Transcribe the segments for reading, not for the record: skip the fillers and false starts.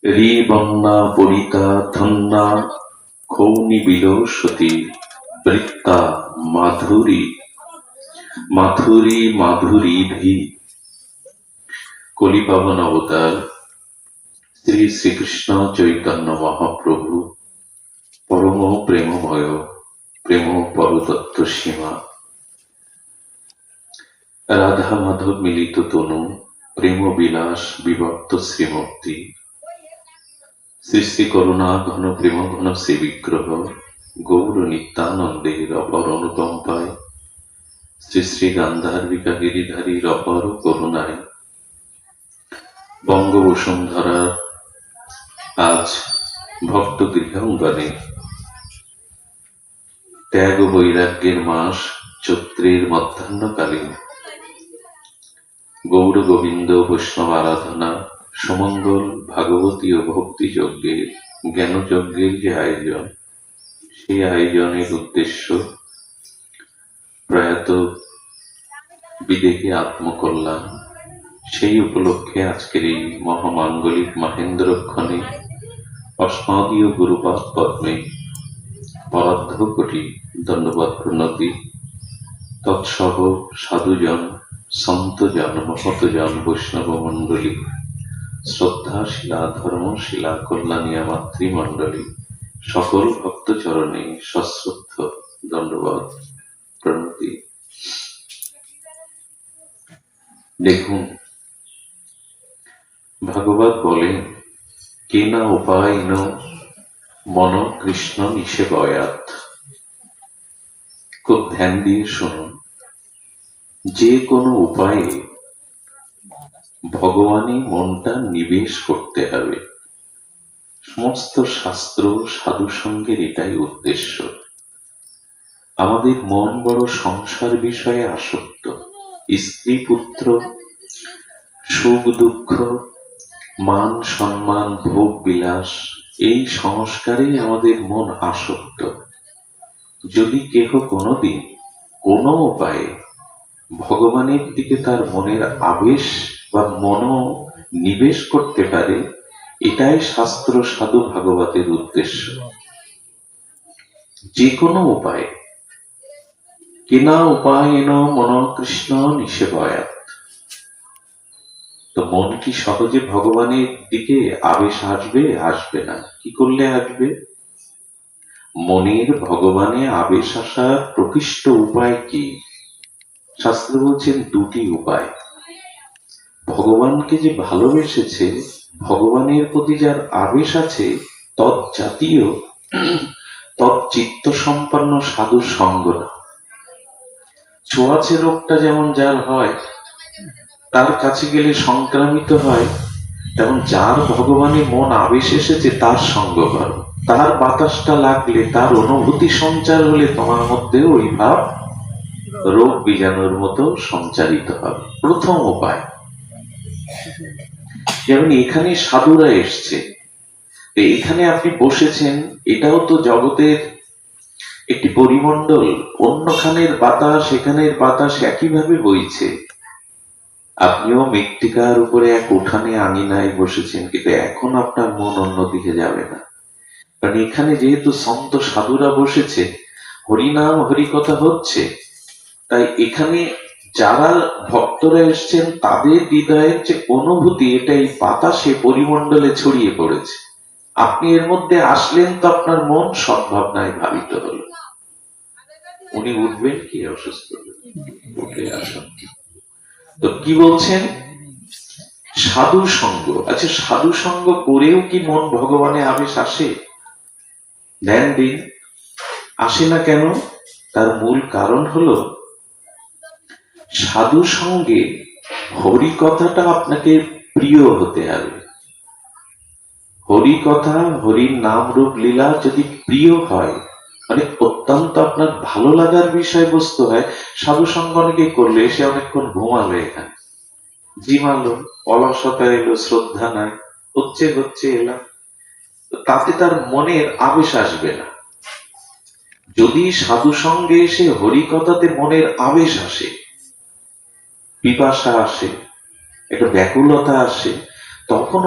রি বন্যা পরিতা ধন্যা খৌনি বিলসতি বৃত্তা মাধুরী মাধুরী মাধুরী ভি। কলিপাবন অবতার শ্রী শ্রীকৃষ্ণ চৈতন্য মহাপ্রভু পরম প্রেমময় প্রেম পরতত্ত্ব সীমা রাধা মাধব মিলিত তনু প্রেম বিলাস বিভক্ত শ্রীমূর্তি শ্রী শ্রী করুণা ঘন প্রেম ঘন শ্রী বিগ্রহ গৌর নিত্যানন্দের অপর অনুকম্পায় শ্রী শ্রী গান্ধার্বিকা গিরিধারীর অপর করুণায় বঙ্গবসুন্ধরার আজ ভক্ত গৃহাঙ্গনে ত্যাগ বৈরাগ্যের মাস চৈত্রের মধ্যাহ্নকালীন গৌর গোবিন্দ বৈষ্ণব আরাধনা সমঙ্গল ভাগবতী ও ভক্তি যজ্ঞের জ্ঞানযজ্ঞের যে আয়োজন, সেই আয়োজনের উদ্দেশ্য প্রয়াত বিদেহী আত্মকল্যাণ। সেই উপলক্ষে আজকের এই মহামাঙ্গলিক মহেন্দ্রক্ষণে অস্মদীয় গুরুপাদ পদ্মে পরার্ধ কোটি দণ্ডবৎ প্রণতি, তৎসহ সাধুজন সন্তজন মহতজন বৈষ্ণব মণ্ডলী, শ্রদ্ধাশীলা ধর্মশীলা কল্যাণীয়া মাতৃমণ্ডলী, সকল ভক্তচরণে সশ্রদ্ধ দণ্ডবৎ প্রণতি। দেখুন, ভাগবত বলেন, কেনা উপায়ন মন কৃষ্ণ নিষেবয়াত। খুব ধ্যান দিয়ে শুনুন, যে কোনো উপায়ে ভগবানই মনটা নিবেশ করতে হবে। সমস্ত শাস্ত্র সাধু সঙ্গের এটাই উদ্দেশ্য। আমাদের মন বড় সংসার বিষয়ে আসক্ত, স্ত্রী পুত্র সুখ দুঃখ মান সম্মান ভোগ বিলাস, এই সংস্কারে আমাদের মন আসক্ত। যদি কেহ কোনোদিন কোনো উপায়ে ভগবানের দিকে তার মনের আবেশ বা মনোনিবেশ করতে পারে, এটাই শাস্ত্র সাধু ভাগবতের উদ্দেশ্য। যে কোনো উপায়ে, কেনা উপায়েন মন কৃষ্ণ নিষেবয়াত। তো মন কি সহজে ভগবানের দিকে আবেশ আসবে? আসবে না। কি করলে আসবে? মনের ভগবানে আবেশ আসার প্রকৃষ্ট উপায় কি? শাস্ত্র বলছেন দুটি উপায়। ভগবানকে যে ভালোবেসেছে, ভগবানের প্রতি যার আবেশ আছে, তৎজাতীয় তৎচিত্ত সম্পন্ন সাধু সঙ্গ না। ছোঁয়াচে রোগটা যেমন যার হয়, তার কাছে গেলে সংক্রামিত হয়, তেমন যার ভগবানে মন আবেশ এসেছে তার সঙ্গ করো। তার বাতাসটা লাগলে, তার অনুভূতি সঞ্চার হলে তোমার মধ্যেও ওই ভাব রোগ বীজাণুর মতো সঞ্চারিত হবে। প্রথম উপায়। যেমন এখানে সাধুরা এসছে, এখানে আপনি বসেছেন, এটাও তো জগতের একটি পরিমণ্ডল। অন্যখানের বাতাস এখানের বাতাস একইভাবে বইছে। আপনিও মৃত্তিকার উপরে এক উঠানে আঙিনায় বসেছেন, কিন্তু এখন আপনার মন অন্যদিকে যাবে না, কারণ এখানে যেহেতু সন্ত সাধুরা বসেছে, হরিনাম হরিকথা হচ্ছে, তাই এখানে যারা ভক্তরা এসছেন তাদের হৃদয়ের যে অনুভূতি, এটা এই বাতাসে পরিমণ্ডলে ছড়িয়ে পড়েছে। আপনি এর মধ্যে আসলেন তো আপনার মন সদ্ভাবনায় ভাবিত হলো। উনি উঠবেন কি অসুস্থ? উঠে আসেন। তো কি বলছেন? সাধু সঙ্গ। আচ্ছা, সাধু সঙ্গ করেও কি মন ভগবানে আবেশ আসে? ধ্যান দিন, আসে না কেন? তার মূল কারণ হলো, সাধু সঙ্গে হরি কথাটা আপনাকে প্রিয় হতে হবে। হরি কথা, হরির নাম রূপ লীলা যদি প্রিয় হয়, মানে অত্যন্ত আপনার ভালো লাগার বিষয়বস্তু হয়, সাধু সঙ্গ অনেকে করলে এসে অনেকক্ষণ ঘুমালো, এখানে জিমালো, অলসতা এলো, শ্রদ্ধা নাই, হচ্ছে হচ্ছে এলাম, তাতে তার মনের আবেশ আসবে না। যদি সাধু সঙ্গে এসে হরিকথাতে মনের আবেশ আসে, পিপাসা আসে, একটা ব্যাকুলতা আসে, তখন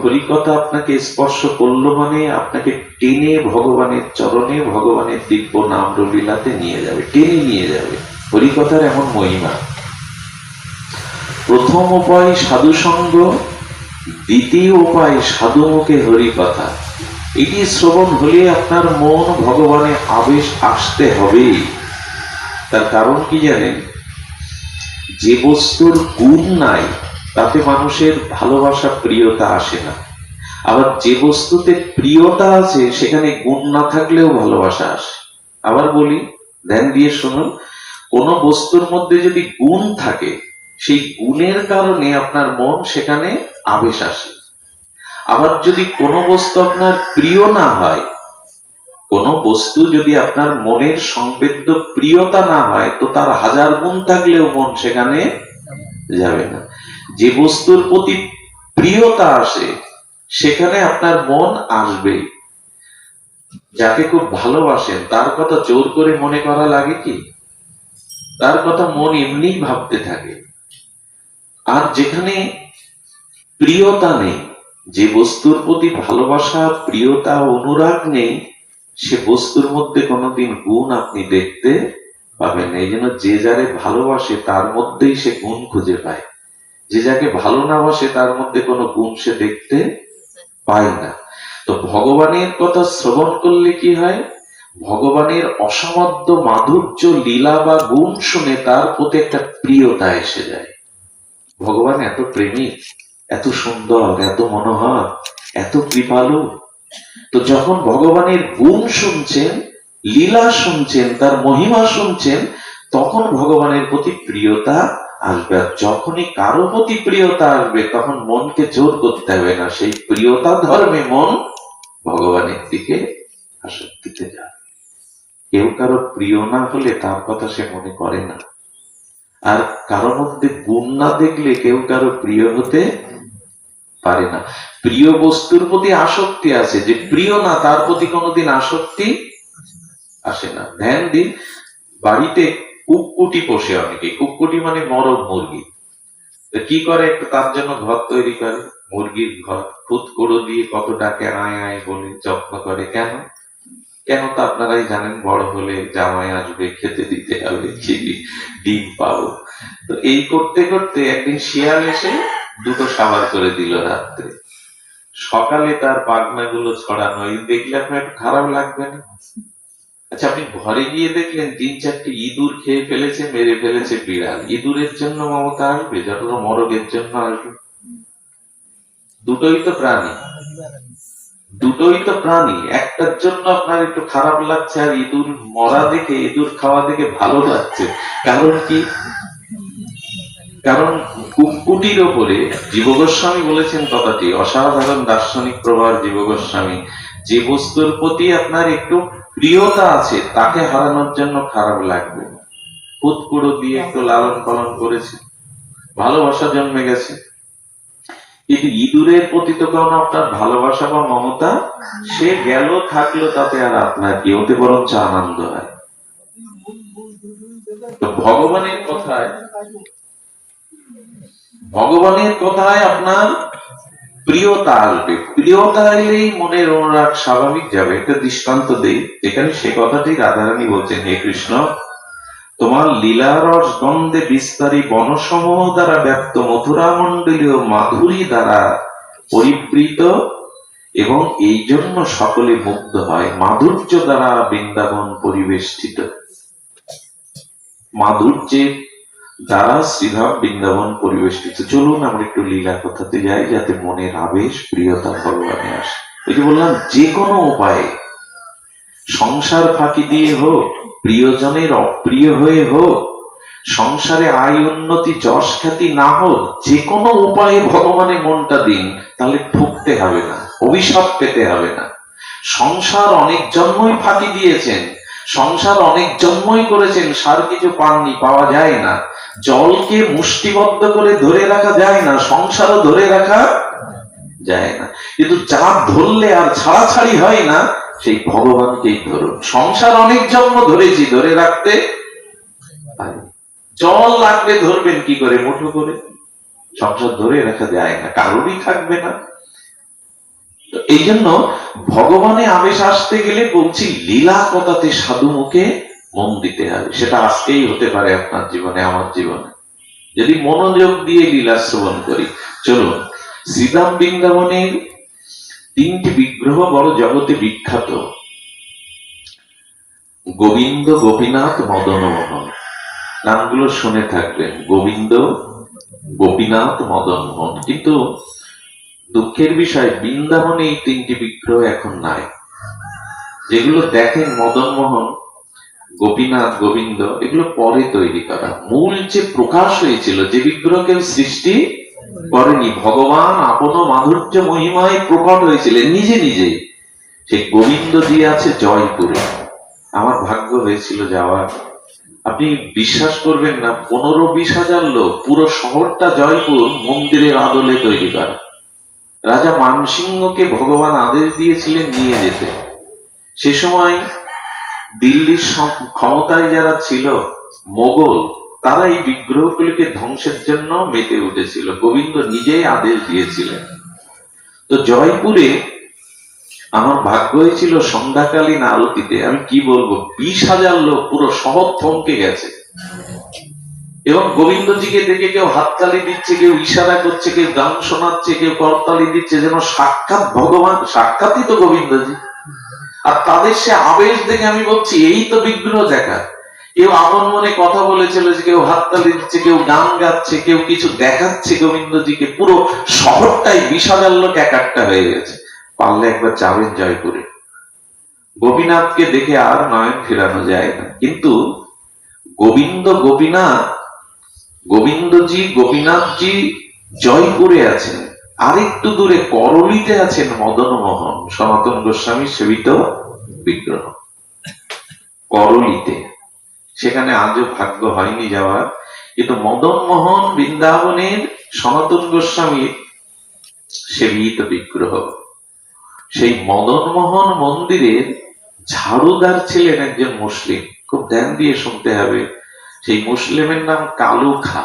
হরিকথা আপনাকে স্পর্শ করলো মানে আপনাকে টেনে ভগবানের চরণে, ভগবানের দিব্য নাম লীলাতে নিয়ে যাবে, টেনে নিয়ে যাবে। হরিকথার এমন মহিমা। প্রথম উপায় সাধু সঙ্গ, দ্বিতীয় উপায় সাধু মুখে হরিকথা। এটি শ্রবণ হলে আপনার মন ভগবানে আবেশ আসতে হবে। তার কারণ কি জানেন? যে বস্তুর গুণ নাই তাতে মানুষের ভালোবাসা, প্রিয়তা আসে না। আবার যে বস্তুতে প্রিয়তা আছে সেখানে গুণ না থাকলেও ভালোবাসা আসে। আবার বলি, ধ্যান দিয়ে শুনুন, কোন বস্তুর মধ্যে যদি গুণ থাকে, সেই গুণের কারণে আপনার মন সেখানে আবেশ আসে। আবার যদি কোনো বস্তু আপনার প্রিয় না হয়, কোন বস্তু যদি আপনার মনের সংবেদ্য প্রিয়তা না হয়, তো তার হাজার গুণ থাকলেও মন সেখানে যাবে না। যে বস্তুর প্রতি প্রিয়তা আসে সেখানে আপনার মন আসবে। যাকে খুব ভালোবাসেন তার কথা জোর করে মনে করা লাগে কি? তার কথা মন এমনি ভাবতে থাকে। আর যেখানে প্রিয়তা নেই, যে বস্তুর প্রতি ভালোবাসা, প্রিয়তা, অনুরাগ নেই, সে বস্তুর মধ্যে কোনোদিন গুণ আপনি দেখতে পাবেন না। এই জন্য যে যারে ভালোবাসে তার মধ্যেই সে গুণ খুঁজে পায়, যে যাকে ভালো না বাসে তার মধ্যে কোনো গুণ সে দেখতে পায় না। তো ভগবানের কথা শ্রবণ করলে কি হয়? ভগবানের অসমাদ্য মাধুর্য, লীলা বা গুণ শুনে তার প্রতি একটা প্রিয়তা এসে যায়। ভগবান এত প্রেমিক, এত সুন্দর, এত মনোহর, এত কৃপালু। তো যখন ভগবানের গুণ শুনছেন, লীলা শুনছেন, তার মহিমা শুনছেন, তখন ভগবানের প্রতি প্রিয়তা আসবে। আর যখনই কারো প্রতি প্রিয়তা আসবে তখন মনকে জোর করতে হবে না, সেই প্রিয়তা ধর্মে মন ভগবানের দিকে আসক্তিতে যাবে। কেউ কারো প্রিয় না হলে তার কথা সে মনে করে না। আর কারো মধ্যে গুণ না দেখলে কেউ কারো প্রিয় হতে পারে না। প্রিয় বস্তুর প্রতি আসক্তি আছে, যে প্রিয় না তার প্রতি কোনোদিন আসক্তি আসে না। ধ্যান দিন, বাড়িতে কুকুটি পোষে অনেকে। কুকুটি মানে মরম মুরগি। কি করে? একটু তার জন্য ঘর তৈরি করে, মুরগির ঘর, ফুটকুড়ো দিয়ে কত ডাকে, আয় আয় বলে যত্ন করে। কেন? কেন তা আপনারাই জানেন। বড় হলে জামাই আসবে, খেতে দিতে হবে, ডিম পাবো। তো এই করতে করতে একদিন শিয়াল এসে দুটো সাবার করে দিল রাত্রে। সকালে তার পাখনা গুলো ছড়ানো, এই দেখলে আপনার একটু খারাপ লাগবে না? আচ্ছা, আপনি ঘরে গিয়ে দেখলেন 3-4টে ইঁদুর খেয়ে ফেলেছে, মেরে ফেলেছে বিড়াল। ইঁদুরের জন্য মমতা আসবে যতটা মরগের জন্য আসবে? দুটোই তো প্রাণী, দুটোই তো প্রাণী। একটার জন্য আপনার একটু খারাপ লাগছে, আর ইঁদুর মরা দেখে, ইঁদুর খাওয়া দেখে ভালো লাগছে। কারণ কি? কারণ কুকুটির ওপরে জীব গোস্বামী বলেছেন কথাটি, অসাধারণ দার্শনিক প্রভাব জীব গোস্বামী। যে বস্তুর প্রতি আপনার একটু প্রিয়তা আছে তাকে হারানোর জন্য খারাপ লাগবে। ফুটকুড়ো দিয়ে একটু লালন পালন করেছে, ভালোবাসা জন্মে গেছে। কিন্তু ইঁদুরের প্রতি তো কারণ আপনার ভালোবাসা বা মমতা, সে গেল থাকলো তাতে আর আপনার কি? ওতে বরঞ্চ আনন্দ হয়। তো ভগবানের কথায় আপনার প্রিয়তা আসবে। প্রিয়তা এলেই মনের অনুরাগ স্বাভাবিক যাবে। একটা দৃষ্টান্ত দেই, এখানে সে কথাটি রাধারানী বলছেন, হে কৃষ্ণ, তোমার লীলারস গন্ধে বিস্তারী বনসমূহ দ্বারা ব্যক্ত মথুরা মন্ডলীয় মাধুরী দ্বারা পরিবৃত, এবং এই জন্য সকলে মুগ্ধ হয়। মাধুর্য দ্বারা বৃন্দাবন পরিবেষ্টিত। মাধুর্যের দ্বারা শ্রীধাম বৃন্দাবন পরিবেষ্টিত। চলুন আমরা একটু লীলা কথাতে যাই, যাতে মনের আবেশ, প্রিয়তা ভগবানে আসে। ওই যে বললাম, যে কোনো উপায়ে, সংসার ফাঁকি দিয়ে হোক, প্রিয়জনের অপ্রিয় হয়ে হোক, সংসারে আয় উন্নতি যশ খ্যাতি না হোক, যে কোনো উপায়ে ভগবানে মনটা দিন, তাহলে ঠকতে হবে না, অভিশাপ পেতে হবে না। সংসার অনেক জন্মই ফাঁকি দিয়েছেন, সংসার অনেক জন্মই করেছেন, সার কিছু পাননি, পাওয়া যায় না। জলকে মুষ্টিবদ্ধ করে ধরে রাখা যায় না, সংসারও ধরে রাখা যায় না। কিন্তু যা ধরলে আর ছাড়াছাড়ি হয় না, সেই ভগবানকেই ধরুন। সংসার অনেক জন্ম ধরেছি, ধরে রাখতে পারি। জল লাগলে ধরবেন কি করে? মুঠো করে। সংসার ধরে রাখা যায় না, কারোরই থাকবে না। এই জন্য ভগবানে আবেশ আসতে গেলে বলছি লীলা কথাতে সাধু মুখে মন দিতে হবে। সেটা আজকেই হতে পারে আপনার জীবনে, আমার জীবনে, যদি মনোযোগ দিয়ে লীলা শ্রবণ করি। চলুন, শ্রীধাম বৃন্দাবনের 3টি বিগ্রহ বড় জগতে বিখ্যাত, গোবিন্দ, গোপীনাথ, মদন মোহন। নামগুলো শুনে থাকবেন, গোবিন্দ, গোপীনাথ, মদন মোহন। কিন্তু দুঃখের বিষয়, বৃন্দাবনে এই 3টি বিগ্রহ এখন নাই। যেগুলো দেখেন মদন মোহন, গোপীনাথ, গোবিন্দ, এগুলো পরে তৈরি করা। মূল যে প্রকাশ হয়েছিল, যে বিগ্রহ কেউ সৃষ্টি করেনি, ভগবান আপন মাধুর্য মহিমায় প্রকট হয়েছিলেন নিজে নিজে, সেই গোবিন্দজি আছে জয়পুরে। আমার ভাগ্য হয়েছিল যাওয়ার। আপনি বিশ্বাস করবেন না, 15-20 হাজার লোক, পুরো শহরটা জয়পুর মন্দিরের আদলে তৈরি করা। রাজা মানসিংহকে ভগবান আদেশ দিয়েছিলেন নিয়ে যেতে। সে সময় দিল্লির ক্ষমতায় যারা ছিল মোগল, তারা এই বিগ্রহগুলিকে ধ্বংসের জন্য মেতে উঠেছিল। গোবিন্দ নিজেই আদেশ দিয়েছিলেন। তো জয়পুরে আমার ভাগ্য হয়েছিল সন্ধ্যাকালীন আরতিতে। আমি কি বলবো, 20 হাজার লোক, পুরো শহর থমকে গেছে। এবং গোবিন্দজিকে দেখে কেউ হাততালি দিচ্ছে, কেউ ইশারা করছে, কেউ গান শোনাচ্ছে, কেউ করতালি দিচ্ছে, যেন সাক্ষাৎ ভগবান, সাক্ষাৎই তো গোবিন্দজি। আর তাদের সে আবেশ দেখে আমি বলছি এই তো বিগ্রহ দেখা। কেউ আপন মনে কথা বলে চলেছে, কেউ হাততালি দিচ্ছে, কেউ গান গাচ্ছে, কেউ কিছু দেখাচ্ছে গোবিন্দজিকে। পুরো শহরটাই 20 হাজার লোক একাট্টা হয়ে গেছে। পারলে একবার যাবেন জয়পুরে। গোপীনাথকে দেখে আর নয়ন ফেরানো যায় না। কিন্তু গোবিন্দ, গোপীনাথ, গোবিন্দজি, গোপীনাথজি জয়পুরে আছেন। আরেকটু দূরে করলিতে আছেন মদন মোহন, সনাতন গোস্বামী সেবিত বিগ্রহ, করলিতে। সেখানে আজও ভাগ্য হয়নি যাওয়ার। কিন্তু মদন মোহন বৃন্দাবনের সনাতন গোস্বামীর সেবিত বিগ্রহ। সেই মদন মোহন মন্দিরের ঝাড়ুদার ছিলেন একজন মুসলিম। খুব ধ্যান দিয়ে শুনতে হবে। সেই মুসলিমের নাম কালু খা।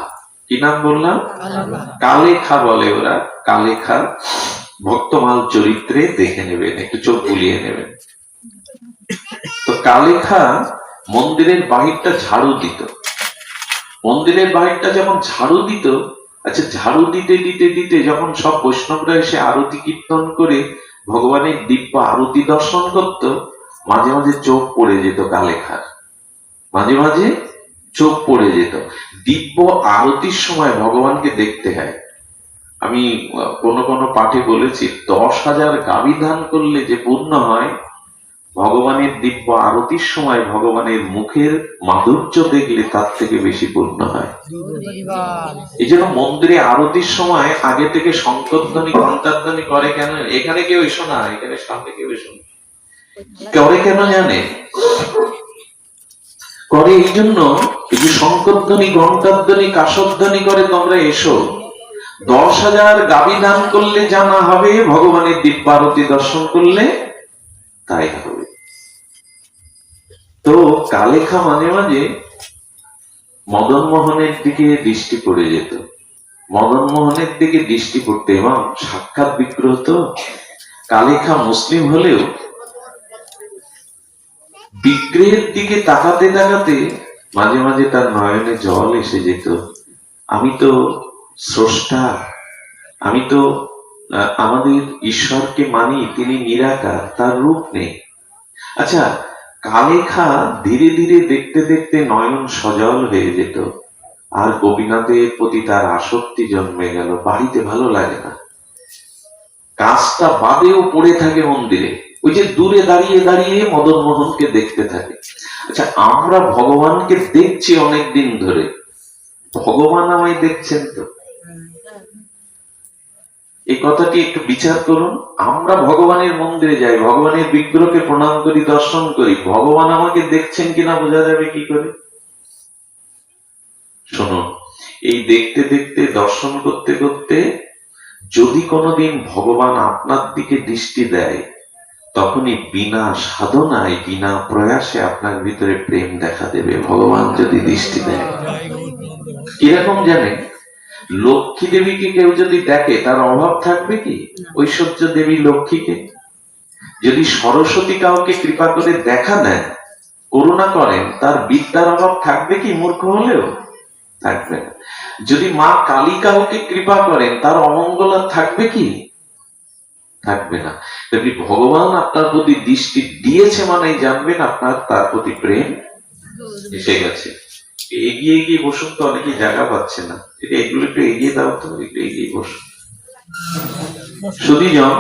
কি নাম বললাম? কালে খা বলে ওরা, কালে খা। ভক্তমাল চরিত্রে দেখে নেবেন, একটু চোখ বুলিয়ে নেবেন। তো কালে খা মন্দিরের বাহিরটা ঝাড়ু দিত। মন্দিরের বাহিরটা যখন ঝাড়ু দিত, আচ্ছা, ঝাড়ু দিতে দিতে দিতে যখন সব বৈষ্ণবরা এসে আরতি কীর্তন করে ভগবানের দিব্য আরতি দর্শন করত, মাঝে মাঝে চোখ পড়ে যেত কালেখার, মাঝে মাঝে চোখ পড়ে যেত। দিব্য আরতির সময় ভগবানকে দেখতে হয়। আমি কোন কোন পাঠে বলেছি 10,000 গাভী দান করলে যে পুণ্য হয়, ভগবানের দিব্য আরতির সময় ভগবানের মুখের মাধুর্য দেখলে তার থেকে বেশি পুণ্য হয়। এই জন্য মন্দিরে আরতির সময় আগে থেকে শঙ্করধ্বনি, ঘণ্টাধ্বনি করে কেন? এখানে কেউ এসো না, এখানে সামনে কেউ এসো না, করে কেন জানে? করে এই জন্য, এই যে শঙ্করধ্বনি, ঘণ্টাধ্বনি, কাশধ্বনি করে তোমরা এসো। 10,000 গাভী দান করলে জানা হবে, ভগবানের দিব্য আরতি দর্শন করলে তাই হবে। তো কালেখা মাঝে মাঝে মদন মোহনের দিকে দৃষ্টি পড়ে যেত। মদন মোহনের দিকে দৃষ্টি পড়তে, এবং সাক্ষাৎ বিগ্রহ তো। কালেখা মুসলিম হলেও বিগ্রহের দিকে তাকাতে তাকাতে মাঝে মাঝে তার নয়নে জল এসে যেত। আমি তো স্রষ্টা, আমি তো আমাদের ঈশ্বরকে মানি, তিনি নিরাকার, তার রূপ নেই। আচ্ছা, কালেখা ধীরে ধীরে দেখতে দেখতে নয়ন সজল হয়ে যেত, আর গোপীনাথের প্রতি তার আসক্তি জন্মে গেল। বাড়িতে ভালো লাগে না, কাজটা বাদেও পড়ে থাকে মন্দিরে, ওই যে দূরে দাঁড়িয়ে দাঁড়িয়ে মদন মোহনকে দেখতে থাকে। আচ্ছা, আমরা ভগবানকে দেখছি অনেক দিন ধরে, ভগবান আমায় দেখছেন তো? এই কথাটি একটু বিচার করুন। আমরা ভগবানের মন্দিরে যাই, ভগবানের বিগ্রহকে প্রণাম করি, দর্শন করি, ভগবান আমাকে দেখছেন কিনা বোঝা যাবে কি করে? শুনুন, এই দেখতে দেখতে, দর্শন করতে করতে যদি কোনোদিন ভগবান আপনার দিকে দৃষ্টি দেয়, তখনই বিনা সাধনায়, বিনা প্রয়াসে আপনার ভিতরে প্রেম দেখা দেবে। ভগবান যদি দৃষ্টি দেয়, কিরকম জানেন? লক্ষ্মী দেবীকে কেউ যদি দেখে তার অভাব থাকবে কি? ঐশ্বর্য দেবী লক্ষ্মীকে। যদি সরস্বতী কাউকে কৃপা করে দেখা দেন, করুণা করেন, তার বিদ্যার অভাব থাকবে কি? মূর্খ হলেও থাকবে না। যদি মা কালী কাউকে কৃপা করেন, তার অমঙ্গল আর থাকবে কি? থাকবে না। তেমনি ভগবান আপনার প্রতি দৃষ্টি দিয়েছে মানে জানবেন আপনার তার প্রতি প্রেম এসে গেছে। এগিয়ে এগিয়ে বসুন তো, অনেকে জায়গা পাচ্ছে না। এগুলো একটু এগিয়ে দাও তো, একটু এগিয়ে বসুন। সুধীজন,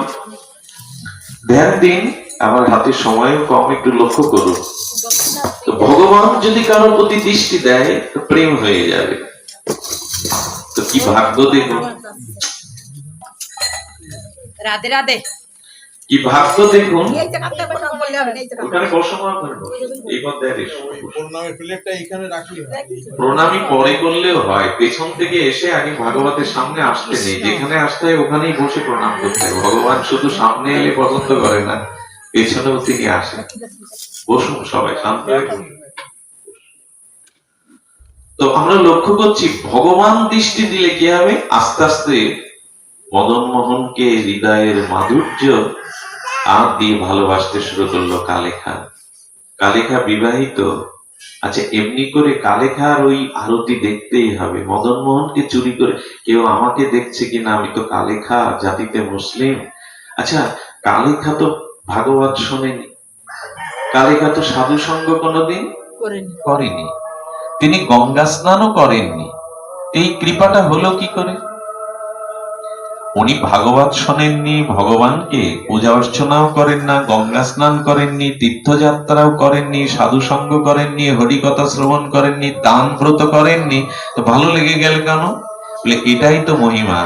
ধ্যান দিন, আমার হাতে সময়ও কম, একটু লক্ষ্য করুন। তো ভগবান যদি কারোর প্রতি দৃষ্টি দেয় তো প্রেম হয়ে যাবে। তো কি ভাগ্য দেখুন, রাধে রাধে, কি ভাগ্য দেখুন। ওখানে বসমান এই মধ্যে প্রণামী পরে করলেও হয়, পেছন থেকে এসে আগে ভাগবতের সামনে আসতে নেই। যেখানে আসতে হয় ওখানেই বসে প্রণাম করতে হয়। ভগবান শুধু সামনে এলে পছন্দ করে না, পেছনেও তিনি আসেন। বসুন সবাই, শান্ত হয়ে বসুন। তো আমরা লক্ষ্য করছি ভগবান দৃষ্টি দিলে কি হবে? আস্তে আস্তে মদন মোহনকে হৃদয়ের মাধুর্য আর দিয়ে ভালোবাসতে শুরু করলো কালেখা। কালেখা বিবাহিত। আচ্ছা, এমনি করে কালেখার ওই আরতি দেখতেই হবে। মদন মোহনকে চুরি করে কেউ আমাকে দেখছে কিনা, আমি তো কালেখা, জাতিতে মুসলিম। আচ্ছা, কালেখা তো ভাগবত শোনেনি, কালেখা তো সাধু সঙ্গ কোনোদিন করেনি, তিনি গঙ্গা স্নানও করেননি। এই কৃপাটা হলো কি করে? উনি ভাগবত শোনেননি, ভগবানকে পূজা অর্চনাও করেন না, গঙ্গা স্নান করেননি, তীর্থযাত্রাও করেননি, সাধু সঙ্গ করেননি, হরিকথা শ্রবণ করেননি, দান ব্রত করেননি, তো ভালো লেগে গেল কেন? বলে এটাই তো মহিমা।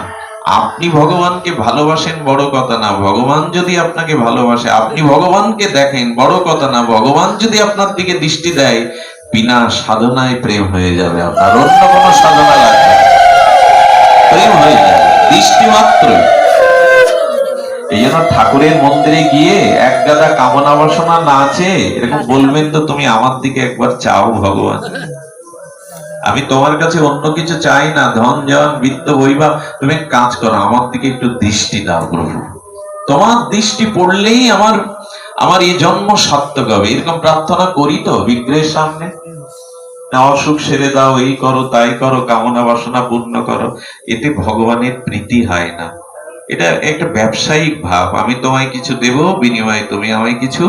আপনি ভগবানকে ভালোবাসেন বড় কথা না, ভগবান যদি আপনাকে ভালোবাসে, আপনি ভগবানকে দেখেন বড় কথা না, ভগবান যদি আপনার দিকে দৃষ্টি দেয়, বিনা সাধনায় প্রেম হয়ে যাবে আপনার, অন্য কোনো সাধনা লাগবে না, প্রেম হয়ে যাবে দৃষ্টি মাত্র। এই জন্য ঠাকুরের মন্দিরে গিয়ে এক গাদা কামনা বাসনা না আছে এরকম বলবেন তো, তুমি আমার দিকে একবার চাও ভগবান, আমি তোমার কাছে অন্য কিছু চাই না, ধন জন বিত্ত বৈভব, তুমি কাজ করো, আমার দিকে একটু দৃষ্টি দাও প্রভু, তোমার দৃষ্টি পড়লেই আমার আমার এই জন্ম সার্থক হবে। এরকম প্রার্থনা করি তো বিগ্রহের সামনে, অসুখ সেরে দাও, এই করো তাই করো, কামনা বাসনা পূর্ণ করো, এতে ভগবানের প্রীতি হয় না। এটা একটা ব্যবসায়িক ভাব, আমি তোমায় কিছু দেব, বিনিময়ে তুমি আমায় কিছু,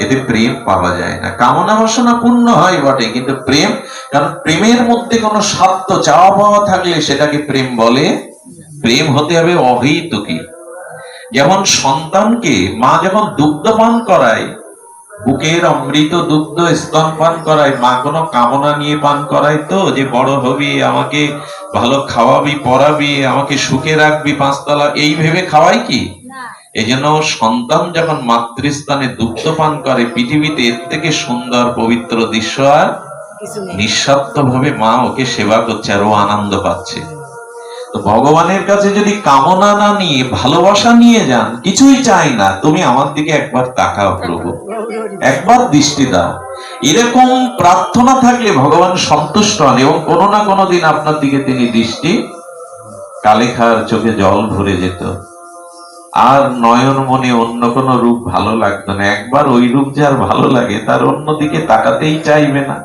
এতে প্রেম পাওয়া যায় না। কামনা বাসনা পূর্ণ হয় বটে, কিন্তু প্রেম, কারণ প্রেমের মধ্যে কোনো স্বার্থ চাওয়া পাওয়া থাকলে সেটাকে প্রেম বলে। প্রেম হতে হবে অহৈতুকী। যেমন সন্তানকে মা যখন দুগ্ধ পান করায়, বুকের অমৃত দুগ্ধ স্তন পান করায়, মা কোনো কামনা নিয়ে পান করায় তো, যে বড় হবি, আমাকে ভালো খাওয়াবি, পড়াবি, আমাকে সুখে রাখবি, পাঁচতলা, এই ভেবে খাওয়াই কি? এই জন্য সন্তান যখন মাতৃস্থানে দুগ্ধ পান করে, পৃথিবীতে এর থেকে সুন্দর পবিত্র দৃশ্য আর নিঃস্বার্থ ভাবে মা ওকে সেবা করছে আর ও আনন্দ পাচ্ছে। তো ভগবানের কাছে যদি কামনা না নিয়ে ভালোবাসা নিয়ে যান, কিছুই চাই না, তুমি আমার দিকে একবার তাকাও প্রভু, একবার দৃষ্টি দাও, এরকম প্রার্থনা থাকলে ভগবান সন্তুষ্ট হন এবং কোনো না কোনো দিন আপনার দিকে তিনি দৃষ্টি। কালেখার চোখে জল ভরে যেত, আর নয়ন মনে অন্য কোন রূপ ভালো লাগতো না। একবার ওই রূপ যার ভালো লাগে তার অন্যদিকে তাকাতেই চাইবে না।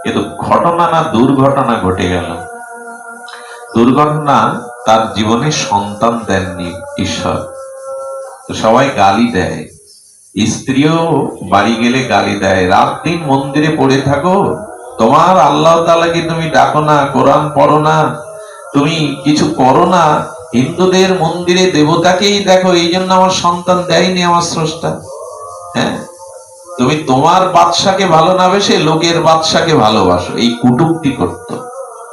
কিন্তু ঘটনা না দুর্ঘটনা ঘটে গেল। দুর্ঘটনা, তার জীবনে সন্তান দেননি ঈশ্বর, তো সবাই গালি দেয়, স্ত্রীও বাড়ি গেলে গালি দেয়, রাত দিন মন্দিরে পড়ে থাকো, তোমার আল্লাহ তাআলাকে তুমি ডাকো না, কোরআন পড়ো না, তুমি কিছু করো না, হিন্দুদের মন্দিরে দেবতাকেই দেখো, এই জন্য আমার সন্তান দেয়নি আমার স্রষ্টা। হ্যাঁ, তুমি তোমার বাদশাকে ভালো না বেশে লোকের বাদশাকে ভালোবাসো, এই কুটুক্তি করতো।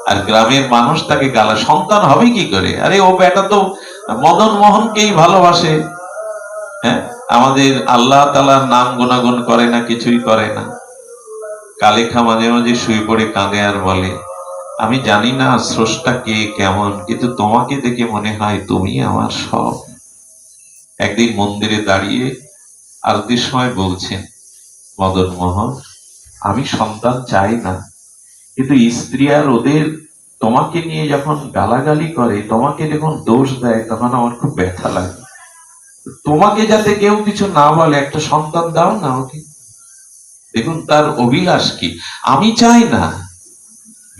আর গ্রামের মানুষ তাকে গালা, সন্তান হবে কি করে? আরে ও বেটা তো মদন মোহনকেই ভালোবাসে। হ্যাঁ, আমাদের আল্লাহ তাআলার নাম গুণাগুণ করে না, কিছুই করে না। কালেখা মাঝে মাঝে শুয়ে পড়ে কাঁদে আর বলে, আমি জানি না স্রষ্টা কে কেমন, কিন্তু তোমাকে দেখে মনে হয় তুমি আমার সব। একদিন মন্দিরে দাঁড়িয়ে আরতির সময় বলছেন মদন মোহন, আমি সন্তান চাই না, কিন্তু স্ত্রী আর ওদের তোমাকে নিয়ে যখন গালাগালি করে, তোমাকে যখন দোষ দেয়, তখন আমার খুব ব্যথা লাগে। তোমাকে যাতে কেউ কিছু না বলে, একটা সন্তান দাও না ওকে। দেখুন তার অভিলাষ কি। আমি চাই না,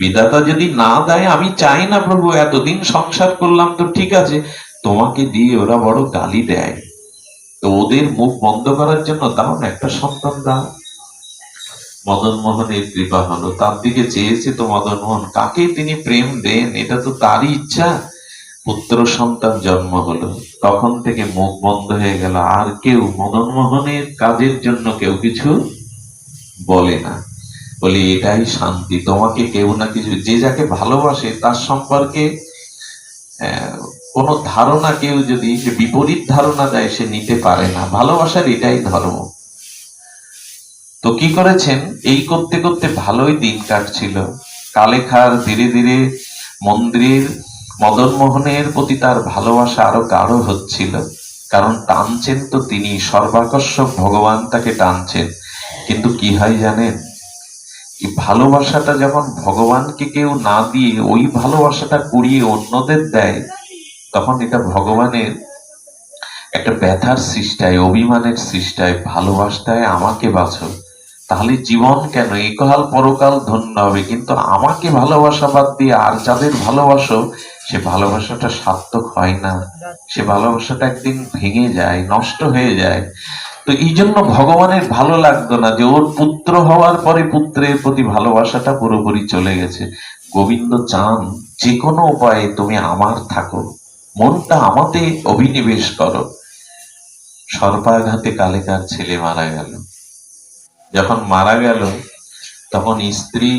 বিধাতা যদি না দেয়, আমি চাই না প্রভু, এতদিন সংসার করলাম তো ঠিক আছে, তোমাকে দিয়ে ওরা বড় গালি দেয়, তো ওদের মুখ বন্ধ করার জন্য দাও না, একটা সন্তান দাও। মদন মোহনের কৃপা হলো, তার দিকে চেয়েছে তো মদন মোহন, কাকে তিনি প্রেম দেন এটা তো তারই ইচ্ছা। পুত্র সন্তান জন্ম হলো, তখন থেকে মুখ বন্ধ হয়ে গেল, আর কেউ মদন মোহনের কাজের জন্য কেউ কিছু বলে না। বলি এটাই শান্তি, তোমাকে কেউ না কিছু, যে যাকে ভালোবাসে তার সম্পর্কে কোনো ধারণা কেউ যদি বিপরীত ধারণা দেয়, সে নিতে পারে না। ভালোবাসার এটাই ধর্ম। তো কি করেছেন, এই করতে করতে ভালোই দিন কাটছিল। কালেখার ধীরে ধীরে মন্দিরের মদন মোহনের প্রতি তার ভালোবাসা আরো গাঢ় হচ্ছিল, কারণ টানছেন তো তিনি, সর্বাকর্ষক ভগবান তাকে টানছেন। কিন্তু কি হয় জানেন, এই ভালোবাসাটা যখন ভগবানকে কেউ না দিয়ে ওই ভালোবাসাটা কুড়িয়ে অন্যদের দেয়, তখন এটা ভগবানের একটা ব্যথার সৃষ্টি হয়, অভিমানের সৃষ্টি হয়। ভালোবাসতায় আমাকে বাঁচো, তাহলে জীবন কেন, একাল পরকাল ধন্য হবে, কিন্তু আমাকে ভালোবাসা বাদ দিয়ে আর যাদের ভালোবাসো, সে ভালোবাসাটা সার্থক হয় না, সে ভালোবাসাটা একদিন ভেঙে যায়, নষ্ট হয়ে যায়। তো এই জন্য ভগবানের ভালো লাগতো না যে ওর পুত্র হওয়ার পরে পুত্রের প্রতি ভালোবাসাটা পুরোপুরি চলে গেছে। গোবিন্দ চান যে কোনো উপায়ে তুমি আমার থাকো, মনটা আমাতে অভিনিবেশ করো। সর্পাঘাতে কালেকার ছেলে মারা গেল। যখন মারা গেল, তখন স্ত্রী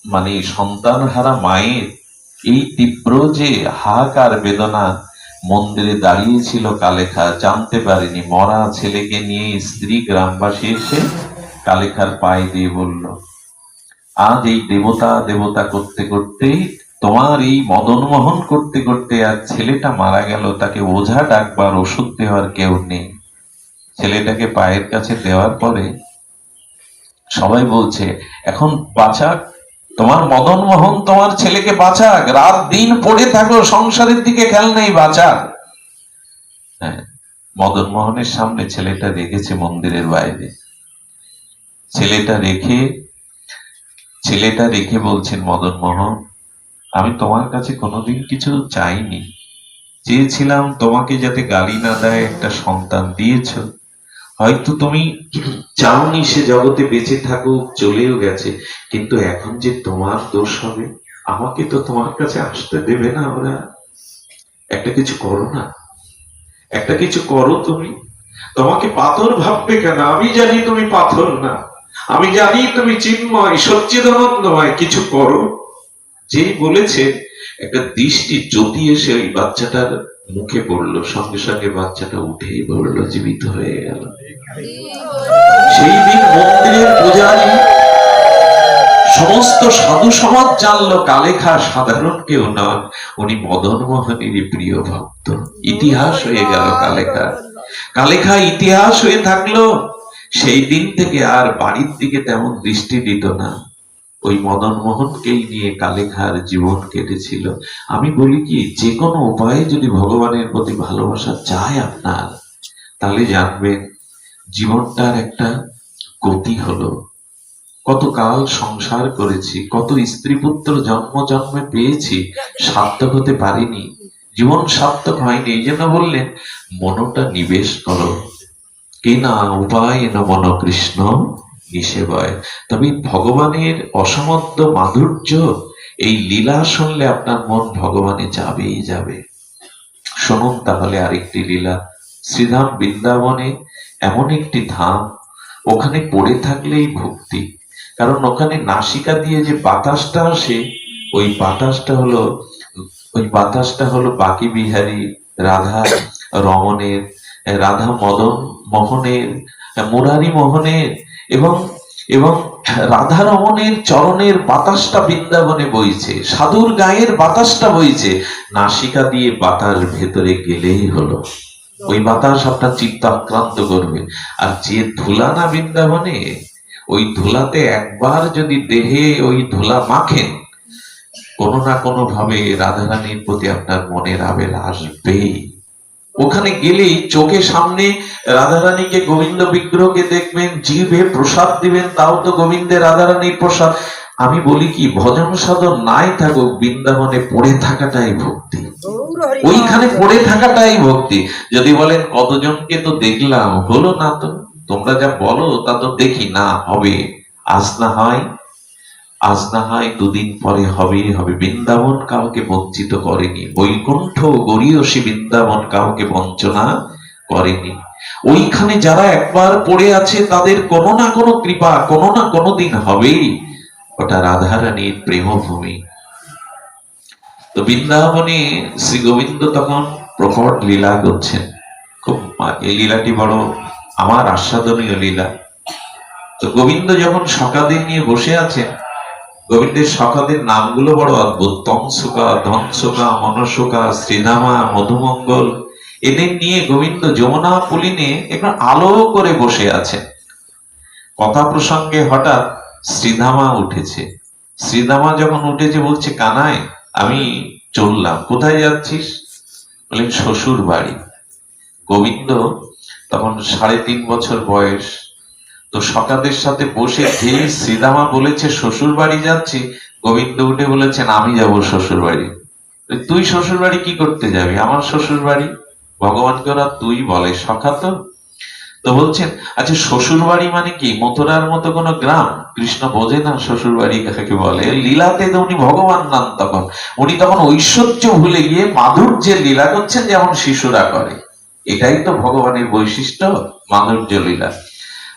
মানে সন্তান হারা মায়ের এই তীব্র যে হাহাকার বেদনা, মন্দিরে দাঁড়িয়েছিল কালেখা, জানতে পারেনি। মরা ছেলেকে নিয়ে স্ত্রী গ্রামবাসী এসে কালেখার পায়ে দিয়ে বলল, আজ এই দেবতা দেবতা করতে করতে, তোমার এই মদন মোহন করতে করতে আজ ছেলেটা মারা গেল, তাকে ওঝা ডাকবার ওষুধ দেওয়ার কেউ নেই। ছেলেটাকে পায়ের কাছে দেওয়ার পরে সবাই বলছে, এখন বাঁচাক, তোমার মদন মোহন তোমার ছেলেকে বাঁচাক, রাত দিন পড়ে থাকো, সংসারের দিকে খেয়াল নেই, বাঁচাক। হ্যাঁ, মদন মোহনের সামনে ছেলেটা রেখেছে মন্দিরের বাইরে। ছেলেটা রেখে বলছেন, মদন মোহন, আমি তোমার কাছে কোনোদিন কিছু চাইনি, চেয়েছিলাম তোমাকে যাতে গালি না দেয় একটা সন্তান দিয়েছ। হয়তো তুমি চাওনি সে জগতে বেঁচে থাকুক, চলেও গেছে, কিন্তু এখন যে তোমার দোষ হবে, আমাকে তো তোমার কাছে আসতে দেবে না ওরা। একটা কিছু করো না, একটা কিছু করো তুমি। তোমাকে পাথর ভাববে কেন? আমি জানি তুমি পাথর না, আমি জানি তুমি চিন্ময় সচ্চিদানন্দময়, কিছু করো। যেই বলেছে, একটা দৃষ্টি জ্যোতি এসে ওই বাচ্চাটার মুখে পড়লো, সঙ্গে সঙ্গে বাচ্চাটা উঠেই পড়লো, জীবিত হয়ে গেল। সেই দিন মন্দিরের পূজারী সমস্ত সাধু সমাজ জানলো কালেখা সাধারণ কেউ নন, উনি মদন মোহনেরই প্রিয় ভক্ত। ইতিহাস হয়ে গেল কালেখা। কালেখা ইতিহাস হয়ে থাকলো। সেই দিন থেকে আর বাড়ির দিকে তেমন দৃষ্টি দিত না, ওই মদন মোহনকেই নিয়ে কালেখার জীবন কেটেছিল। আমি বলি কি, যে কোনো উপায়ে যদি ভগবানের প্রতি ভালোবাসা চায় আপনার, তাহলে জানবেন জীবনটার একটা গতি হলো। কত কাল সংসার করেছি, কত স্ত্রী পুত্র জন্ম জন্মে পেয়েছি, সার্থক হতে পারিনি, জীবন সার্থক হয়নি। এই জন্য বললেন, মনটা নিবেশ করো, কেনা উপায় ন মন কৃষ্ণ নিষেবয়। তবে ভগবানের অসমত্ব মাধুর্য, এই লীলা শুনলে আপনার মন ভগবানে যাবেই যাবে। শুনুন তাহলে আরেকটি লীলা। শ্রীধাম বৃন্দাবনে এমন একটি ধাম, ওখানে পড়ে থাকলেই ভক্তি, কারণ ওখানে নাসিকা দিয়ে যে বাতাসটা আসে, ওই বাতাসটা হলো বাকি বিহারী রাধা রমণের, রাধা মদন মোহনের, মুরারি মোহনের এবং এবং রাধা রমণের চরণের বাতাসটা বৃন্দাবনে বইছে, সাধুর গায়ের বাতাসটা বইছে। নাসিকা দিয়ে বাতাস ভেতরে গেলেই হলো, ওই বাতাস আপনার চিত্ত আক্রান্ত করবে। আর যে ধুলা না বৃন্দাবনে, ওই ধুলাতে একবার যদি দেহে ওই ধুলা মাখেন, কোনো না কোনো ভাবে রাধারানীর প্রতি আপনার মনের আবেল আসবেই। ওখানে গেলেই চোখের সামনে রাধারানীকে, গোবিন্দ বিগ্রহকে দেখবেন, জিভে প্রসাদ দিবেন, তাও তো গোবিন্দের রাধারানীর প্রসাদ। আমি বলি কি, ভজন সাধন নাই থাকুক, বৃন্দাবনে পড়ে থাকাটাই ভক্তি, ওইখানে পড়ে থাকাটাই ভক্তি। যদি বলেন কতজনকে তো দেখলাম, হলো না তো, তোমরা যা বলো তা তো দেখি না, হবে আজ না হয় দুদিন পরে হবেই হবে। বৃন্দাবন কাউকে বঞ্চিত করেনি, বৈকুণ্ঠ গরীয়সী বৃন্দাবন কাউকে বঞ্চনা করেনি। ওইখানে যারা একবার পড়ে আছে তাদের কোনো না কোনো কৃপা কোনো না কোনো দিন হবেই। ওটা রাধারানীর প্রেমভূমি। তো বৃন্দাবনে শ্রী গোবিন্দ তখন প্রকট লীলা করছেন। খুব এই লীলাটি বড় আমার আস্বাদনীয় লীলা। তো গোবিন্দ যখন সখাদের নিয়ে বসে আছেন, গোবিন্দের সখাদের নামগুলো বড় অদ্ভুত। তংসুকা, ধনসুকা, মনসুকা, শ্রীধামা, মধুমঙ্গল, এদের নিয়ে গোবিন্দ যমুনা পুলিনে একটু আলো করে বসে আছেন। কথা প্রসঙ্গে হঠাৎ শ্রীধামা উঠেছে। শ্রীধামা যখন উঠেছে বলছে, কানাই আমি চললাম। কোথায় যাচ্ছিস? বললেন শ্বশুর বাড়ি। গোবিন্দ তখন 3.5 বছর বয়স। তো সখাদের সাথে বসে খেয়ে শ্রীদামা বলেছে শ্বশুর বাড়ি যাচ্ছি, গোবিন্দ উঠে বলেছেন আমি যাব শ্বশুর বাড়ি। তুই শ্বশুর বাড়ি কি করতে যাবি? আমার শ্বশুর বাড়ি। ভগবানকে ওরা তুই বলে, সখা তো। তো বলছেন আচ্ছা শ্বশুর বাড়ি মানে কি মথুরার মতো কোন গ্রাম? কৃষ্ণ বোঝে না শ্বশুর বাড়ি কাকে বলে। লীলাতে তো উনি ভগবান নাম, তখন উনি তখন ঐশ্বর্য ভুলে গিয়ে মাধুর্যের লীলা করছেন যেমন শিশুরা করে। এটাই তো ভগবানের বৈশিষ্ট্য, মাধুর্য লীলা।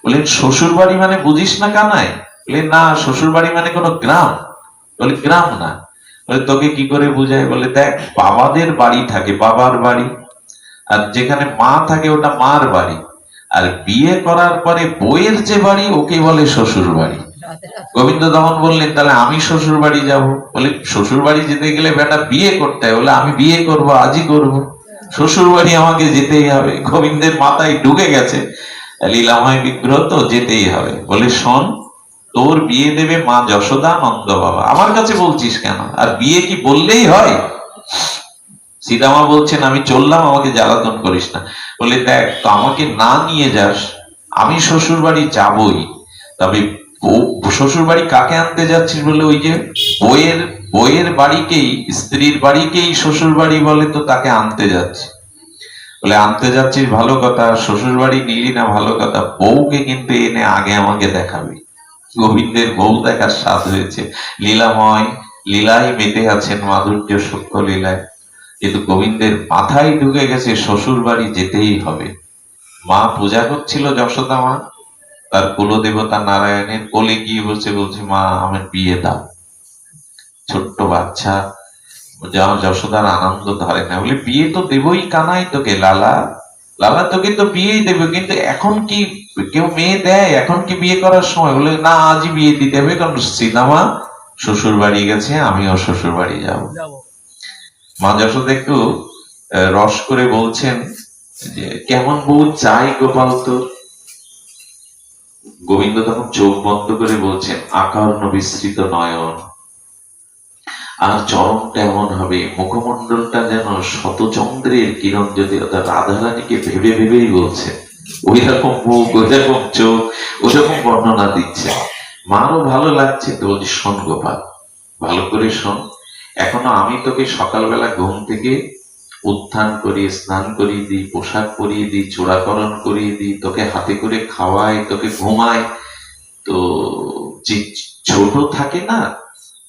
বললেন শ্বশুর বাড়ি মানে বুঝিস না কানাই? বললেন না, শ্বশুর বাড়ি মানে কোন গ্রাম। বলে গ্রাম না। বলে তোকে কি করে বুঝায়? বলে দেখ, বাবাদের বাড়ি থাকে বাবার বাড়ি, আর যেখানে মা থাকে ওটা মার বাড়ি, আর বিয়ে করার পরে বইয়ের যে বাড়ি ওকে বলে শ্বশুর বাড়ি। গোবিন্দ তখন বললেন তাহলে আমি শ্বশুর বাড়ি যাবো। বলে শ্বশুর বাড়ি যেতে গেলে বেটা বিয়ে করতে হয়। বলে আমি বিয়ে করব, আজই করব, শ্বশুর বাড়ি আমাকে যেতেই হবে। গোবিন্দের মাথায় ঢুকে গেছে লীলাময় বিগ্রহ তো যেতেই হবে। বলে শোন, তোর বিয়ে দেবে মা যশোদা, নন্দ বাবা, আমার কাছে বলছিস কেন? আর বিয়ে কি বললেই হয়? সীতামা বলছেন আমি চললাম, আমাকে জ্বালাতন করিস না। বলে দেখ, তো আমাকে না নিয়ে যাস, আমি শ্বশুর বাড়ি যাবই, তবে শ্বশুর বাড়ি কাকে আনতে যাচ্ছিস? বলে ওই যে বইয়ের বাড়িকেই, স্ত্রীর বাড়িকেই শ্বশুর বাড়ি বলে, তো তাকে আনতে যাচ্ছি। বলে আনতে যাচ্ছিস ভালো কথা, শ্বশুর বাড়ি নিলি না ভালো কথা, বউকে কিন্তু এনে আগে আমাকে দেখাবি। গোবিন্দের বউ দেখার স্বাদ হয়েছে। লীলাময় লীলায় মেতে আছেন, মাধুর্য সূক্ষ্ম লীলায়, কিন্তু গোবিন্দের মাথায় ঢুকে গেছে শ্বশুর বাড়ি যেতেই হবে। মা পূজা করছিল যশোদা মা, তার কুলদেবতা নারায়ণের কোলে গিয়ে বলছে মা আমার বিয়ে দাও। ছোট্ট বাচ্চা, যশোদার আনন্দ ধরে না। বলে বিয়ে তো দেবই কানাই তোকে, লালা তোকে তো বিয়েই দেবে, কিন্তু এখন কি কেউ মেয়ে দেয়? এখন কি বিয়ে করার সময়? বলে না, আজই বিয়ে দিতে হবে, কারণ শ্রীদামা শ্বশুর বাড়ি গেছে, আমিও শ্বশুর বাড়ি যাবো। মা যশোদা একটু রস করে বলছেন যে কেমন বউ চাই গোপাল তোর? গোবিন্দ তখন চোখ বন্ধ করে বলছেন আকর্ণ বিস্তৃত নয়ন, আর চরণটা এমন হবে, মুখমন্ডলটা যেন শতচন্দ্রের কিরণ জ্যোতি। রাধারানীকে ভেবে ভেবেই বলছে, ওই রকম মুখ, ওই রকম চোখ, ওই রকম বর্ণনা দিচ্ছে। মারও ভালো লাগছে। তো বলছি শোন গোপাল, ভালো করে শোন, এখনো আমি তোকে সকালবেলা ঘুম থেকে উত্থান করিয়ে স্নান করিয়ে দিই, পোশাক পরিয়ে দিই, চূড়াকরণ করিয়ে দিই, তোকে হাতে করে খাওয়াই, তোকে ঘুমাই। তো যে ছোট থাকে না,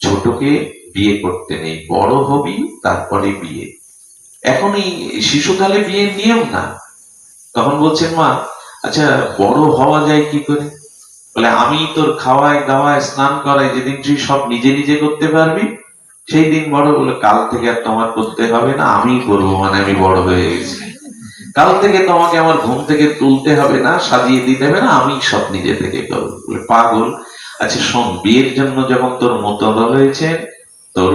ছোটকে বিয়ে করতে নেই, বড় হবি তারপরে বিয়ে। এখন এই শিশুকালে বিয়ের নিয়ম না। তখন বলছেন মা আচ্ছা বড় হওয়া যায় কি করে? বলে আমি তোর খাওয়াই দাওয়াই স্নান করাই, যেদিন তুই সব নিজে নিজে করতে পারবি সেই দিন বড়। বলে কাল থেকে আর তোমার করতে হবে না, আমি করবো, মানে আমি বড় হয়ে গেছি। কাল থেকে তোমাকে আমার ঘুম থেকে তুলতে হবে না, সাজিয়ে দিতে হবে না, আমি সব নিজে থেকে করবো। বলে পাগল। আচ্ছা শোন, বিয়ের জন্য যখন তোর মতলব হয়েছে, তোর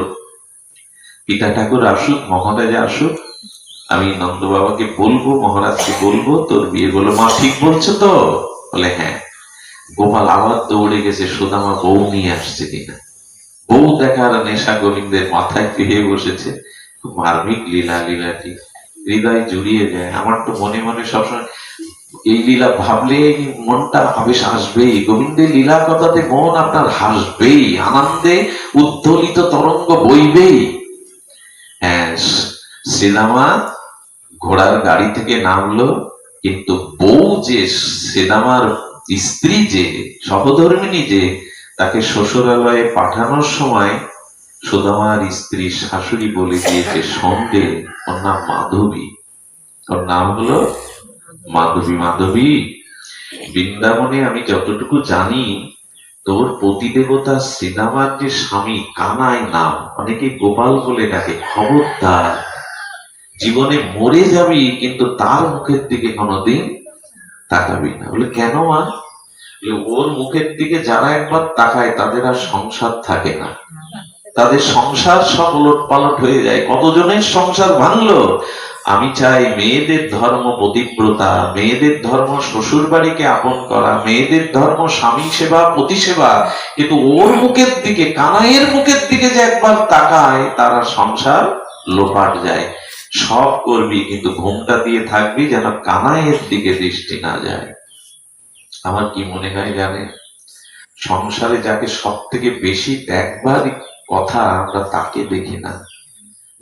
পিতা ঠাকুর আসুক, মহারাজা আসুক, আমি নন্দ বাবাকে বলবো, মহারাজকে বলবো তোর বিয়ে। বলো মা ঠিক বলছো তো? বলে হ্যাঁ। গোপাল আবার দৌড়ে গেছে সুদামা বউ নিয়ে আসছে কিনা। বউ দেখার নেশা গোবিন্দের মাথায় ফিরে বসেছে। খুব মার্মিক লীলা, লীলাটি হৃদয় জুড়িয়ে যায়। আমার তো মনে মনে সবসময় এই লীলা ভাবলে মনটা আবেশ আসবেই, গোবিন্দের লীলা কথাতে মন আপনার হাসবেই, আনন্দে উদ্দোলিত তরঙ্গ বইবেই। হ্যাঁ, শ্রীদামা ঘোড়ার গাড়ি থেকে নামলো, কিন্তু বউ যে শ্রীদামার স্ত্রী, যে সহধর্মিণী, যে তাকে শ্বশুরালয়ে পাঠানোর সময় সুদামার স্ত্রী শাশুড়ি বলে দিয়েছে, সঙ্গে ওর নাম মাধবী, ওর নাম হলো মাধবী। মাধবী, বৃন্দাবনে আমি যতটুকু জানি তোর পতিদেবতা শ্রীদামার যে স্বামী কানাই নাম, অনেকে গোপাল বলে ডাকে, খবরদার জীবনে মরে যাবি কিন্তু তার মুখের দিকে কোনোদিন তাকাবি না। বলে কেন মা? বলে ওর মুখের দিকে যারা একবার তাকায় তাদের আর সংসার থাকে না, তাদের সংসার সব উলট পালট হয়ে যায়। কতজনের সংসার ভাঙলো। আমি চাই মেয়েদের ধর্ম পতিব্রতা, মেয়েদের ধর্ম শ্বশুর বাড়িকে আপন করা, মেয়েদের ধর্ম স্বামী সেবা, পতি সেবা, কিন্তু ওর মুখের দিকে, কানাইয়ের মুখের দিকে যে একবার তাকায় তারা সংসার লোপাট যায়। সব করবি কিন্তু ঘুমটা দিয়ে থাকবি যেন কানাইয়ের দিকে দৃষ্টি না যায়। আমার কি মনে হয় জানে, সংসারে যাকে সব থেকে বেশি দেখবার কথা আমরা তাকে দেখি না,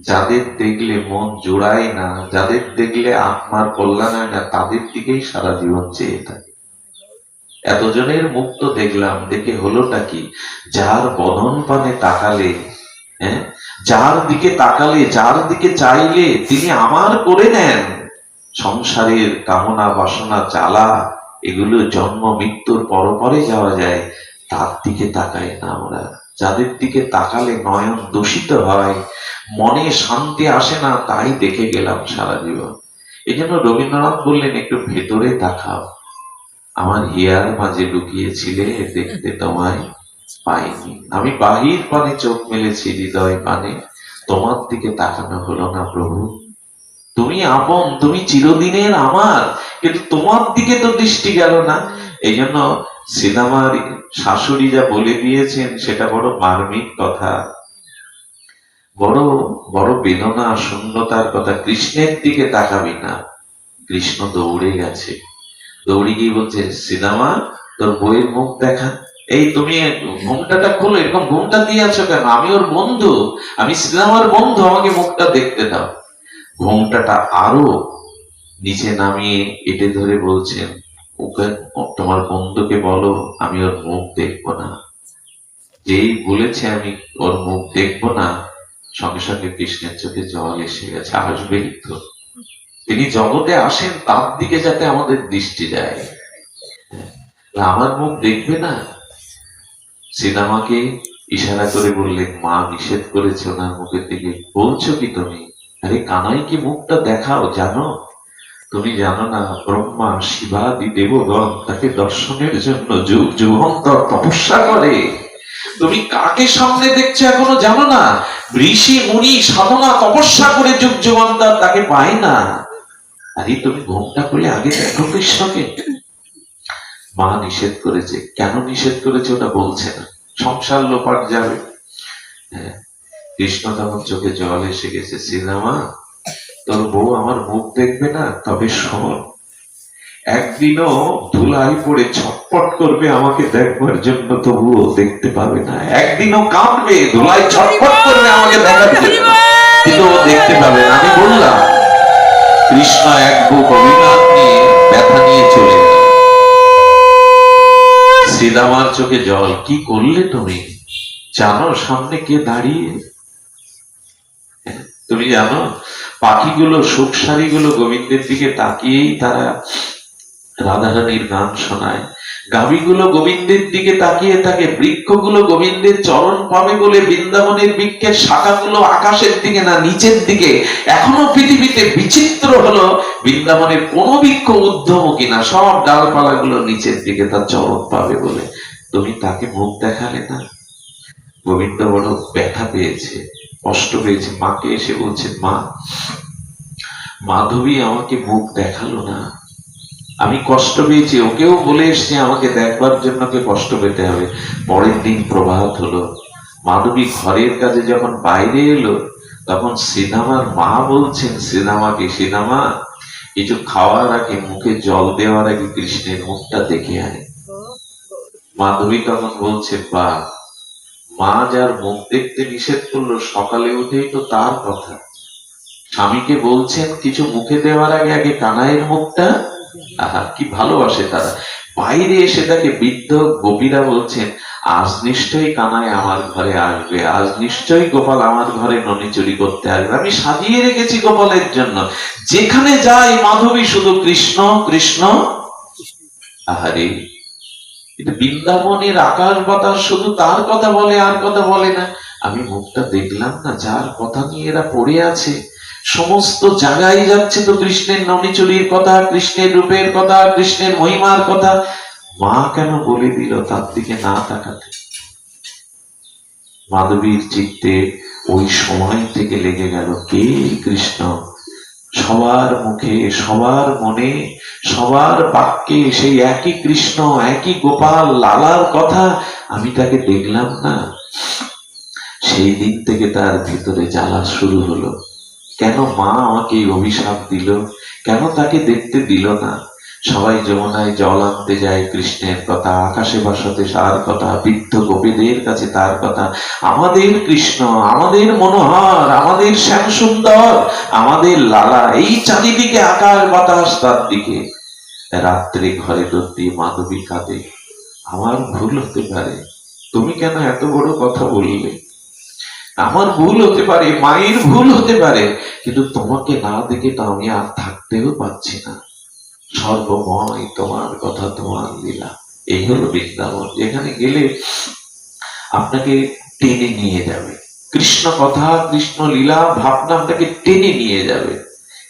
যাদের দেখলে মন জোড়ায় না, যাদের দেখলে আত্মার কল্যাণ হয় না, তাদের দিকেই সারা জীবন চেয়ে থাকে। এতজনের মুখ তো দেখলাম, দেখে হলোটা কি? যার বদন পানে তাকালে, হ্যাঁ, যার দিকে তাকালে, যার দিকে চাইলে তিনি আমার করে নেন। সংসারের কামনা বাসনা জ্বালা এগুলো জন্ম মৃত্যুর পরপরে যাওয়া যায়, তার দিকে তাকাই না আমরা। যাদের দিকে তাকালে নয়ন দূষিত হয়, মনে শান্তি আসে না, তাই দেখে গেলাম সারা জীবন। এই জন্য রবীন্দ্রনাথ বললেন, একটু ভেতরে তাকাও, আমার হিয়ার মাঝে লুকিয়েছিলে, দেখতে তোমায় পাইনি। আমি বাহির পানে চোখ মেলেছি, হৃদয় পানে তোমার দিকে তাকানো হলো না প্রভু। তুমি আপন, তুমি চিরদিনের আমার, কিন্তু তোমার দিকে তো দৃষ্টি গেল না। এই জন্য শ্রীদামার শাশুড়ি যা বলে দিয়েছেন সেটা বড় মার্মিক কথা, বড় বড় বেদনা শূন্যতার কথা। কৃষ্ণের দিকে তাকাবি না। কৃষ্ণ দৌড়ে গেছে, দৌড়ে গিয়ে বলছে, শ্রীদামা তোর বইয়ের মুখ দেখা। এই তুমি ঘুমটাটা খোলো, এরকম ঘুমটা দিয়ে আছো কেন? আমি ওর বন্ধু, আমি শ্রীদামার বন্ধু, আমাকে মুখটা দেখতে দাও। ঘোমটাটা আরো নিচে নামিয়ে এটে ধরে বলছেন, ওকে, তোমার বন্ধুকে বলো আমি ওর মুখ দেখবো না। যেই বলেছে আমি ওর মুখ দেখবো না, সঙ্গে সঙ্গে কৃষ্ণের চোখে জল এসে গেছে। আসবেই তো, তিনি জগতে আসেন তার দিকে যাতে আমাদের দৃষ্টি যায়। আমার মুখ দেখবে না? শ্রীদামাকে ইশারা করে বললেন, মা নিষেধ করেছে ওনার মুখের দিকে, বলছো কি তুমি? আরে কানাই কি মুখটা দেখাও, জানো? তুমি জানো না, ব্রহ্মা শিবাদি দেবগণ তাকে দর্শনের জন্য যুগ যুগান্তর তপস্যা করে। তুমি কাকে সামনে দেখছো এখনো জানো না? ঋষি মুনি সাধনা তপস্যা করে যুগ যুগান্তর তাকে পায় না। আরে তুমি ঘুমটা খুলে আগে দেখো কৃষ্ণকে। মা নিষেধ করেছে। কেন নিষেধ করেছে ওটা বলছে না, সংসার লোপাট যাবে। হ্যাঁ, কৃষ্ণ তখন চোখে জল এসে গেছে। শ্রীদামা, তোর বউ আমার মুখ দেখবে না, তবে শোন, একদিনও ধুলাই পড়ে ছটপট করবে আমাকে দেখবার জন্য, তবুও দেখতে পাবে না। একদিনও কাঁদবে, ধুলাই ছটপট করবে আমাকে দেখার জন্য, কিন্তু ও দেখতে পাবে না। আমি বললাম, কৃষ্ণ এক বুক অভিমান নিয়ে ব্যথা নিয়ে চলে গেল। শ্রীদামার চোখে জল। কি করলে তুমি? জানো সামনে কে দাঁড়িয়ে? তুমি জানো পাখিগুলো, সুখসারীগুলো গোবিন্দের দিকে তাকিয়েই তারা রাধারানীর গান শোনায়। গাভীগুলো গোবিন্দের দিকে তাকিয়ে থাকে। বৃক্ষগুলো গোবিন্দের চরণ পাবে বলে বৃন্দাবনের বৃক্ষের শাখাগুলো আকাশের দিকে না নিচের দিকে। এখনো পৃথিবীতে বিচিত্র হলো, বৃন্দাবনের কোন বৃক্ষ ঊর্ধ্বমুখী না, সব ডালপালাগুলো নিচের দিকে তার চরণ পাবে বলে। তুমি তাকে মুখ দেখালে না। গোবিন্দ বড় ব্যথা পেয়েছে, কষ্ট পেয়েছে। মাকে এসে বলছেন, মা, মাধবী আমাকে মুখ দেখালো না, আমি কষ্ট পেয়েছি। ওকেও বলে এসছি আমাকে দেখবার জন্য কে কষ্ট পেতে হবে। পরের দিন প্রভাত হলো, মাধবী ঘরের কাজে যখন বাইরে এলো, তখন শ্রীদামার মা বলছেন শ্রীদামাকে, শ্রীদামা কিছু খাওয়ার আগে, মুখে জল দেওয়ার আগে কৃষ্ণের মুখটা দেখে আয়। মাধবী তখন বলছে, বা মা যার মুখ দেখতে নিষেধ করলো সকালে উঠেই তো তার কথা, স্বামীকে বলছেন কিছু মুখে দেওয়ার আগে আগে কানাইয়ের মুখটা। আহা, কি ভালোবাসে তারা। বাইরে এসে তাকে বৃদ্ধ গোপীরা বলছেন, আজ নিশ্চয়ই কানাই আমার ঘরে আসবে, আজ নিশ্চয়ই গোপাল আমার ঘরে ননি চুরি করতে আসবে, আমি সাজিয়ে রেখেছি গোপালের জন্য। যেখানে যাই মাধবী শুধু কৃষ্ণ কৃষ্ণ। আহারে, কিন্তু বৃন্দাবনের আকাশ বাতাস শুধু তার কথা বলে, আর কথা বলে না। আমি মুখটা দেখলাম না, যার কথা নিয়ে এরা পড়ে আছে, সমস্ত জায়গায় যাচ্ছে তো কৃষ্ণের ননিচুরির কথা, কৃষ্ণের রূপের কথা, কৃষ্ণের মহিমার কথা। মা কেন বলে দিল তার দিকে না তাকাতে? মাধবীর চিত্তে ওই সময় থেকে লেগে গেল, কে কৃষ্ণ? সবার মুখে, সবার মনে, সবার বাক্যে সেই একই কৃষ্ণ, একই গোপাল লালার কথা। আমি তাকে দেখলাম না। সেই দিন থেকে তার ভিতরে জ্বালা শুরু হলো। কেন মা আমাকে এই অভিশাপ দিল? কেন তাকে দেখতে দিল না? সবাই যমুনায় জল আনতে যায়, কৃষ্ণের কথা, আকাশে বাসাতে তার কথা, বৃদ্ধ গোপীদের কাছে তার কথা। আমাদের কৃষ্ণ, আমাদের মনোহর, আমাদের শ্যাম সুন্দর, আমাদের লালা, এই চারিদিকে আকাশ বাতাস তার দিকে। রাত্রে ঘরে দৌড় দিয়ে মাধবী কাঁদে, আমার ভুল হতে পারে, তুমি কেন এত বড় কথা বললে? আমার ভুল হতে পারে, মায়ের ভুল হতে পারে, কিন্তু তোমাকে না দেখে তো আমি আর থাকতেও পারছি না। সর্বময় তোমার কথা, তোমার লীলা। এই হলো বৃন্দাবন, যেখানে গেলে আপনাকে টেনে নিয়ে যাবে। কৃষ্ণ কথা, কৃষ্ণ লীলা, ভাবনা আপনাকে টেনে নিয়ে যাবে।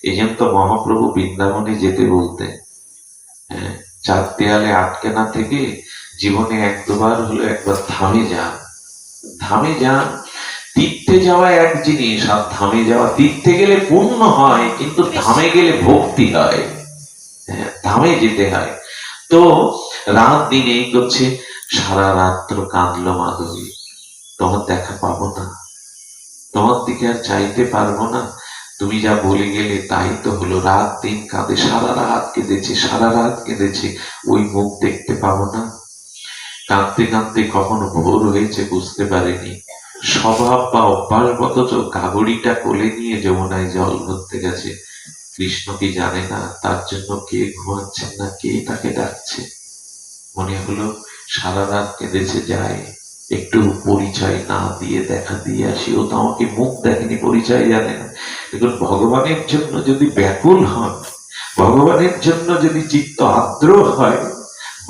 এই জন্য তো মহাপ্রভু বৃন্দাবনে যেতে বলতেন। হ্যাঁ, চার দেয়ালে আটকে না থেকে জীবনে এক দুবার হলো একবার ধামে যান। ধামে যান। তীর্থে যাওয়া এক জিনিস, আর ধামে যাওয়া, তীর্থে গেলে পুণ্য হয়, কিন্তু ধামে গেলে ভক্তি হয়। হ্যাঁ, ধামে যেতে হয়। তো রাত দিন এই করছে, সারা রাত্র কাঁদলো মাধবী, তোমার দেখা পাবো না, তোমার দিকে আর চাইতে পারবো না, তুমি যা বলে গেলে তাই তো হলো। রাত দিন কাঁদে, সারা রাত কেঁদেছে, সারা রাত কেঁদেছে, ওই মুখ দেখতে পাবো না। কাঁদতে কাঁদতে কখনো ভোর হয়েছে বুঝতে পারেনি। স্বভাব বা অভ্যাসবত কাগড়িটা কোলে নিয়ে যমুনায় জল ভরতে গেছে। কৃষ্ণ কি জানে না তার জন্য কে ঘুমাচ্ছেন না, কে তাকে ডাকছে? মনে হলো সারা রাত কেঁদেছে, যায় একটু পরিচয় না দিয়ে দেখা দিয়ে আসি। ও তো আমাকে মুখ দেখেনি, পরিচয় জানে না। দেখুন, ভগবানের জন্য যদি ব্যাকুল হন, ভগবানের জন্য যদি চিত্ত আর্দ্র হয়,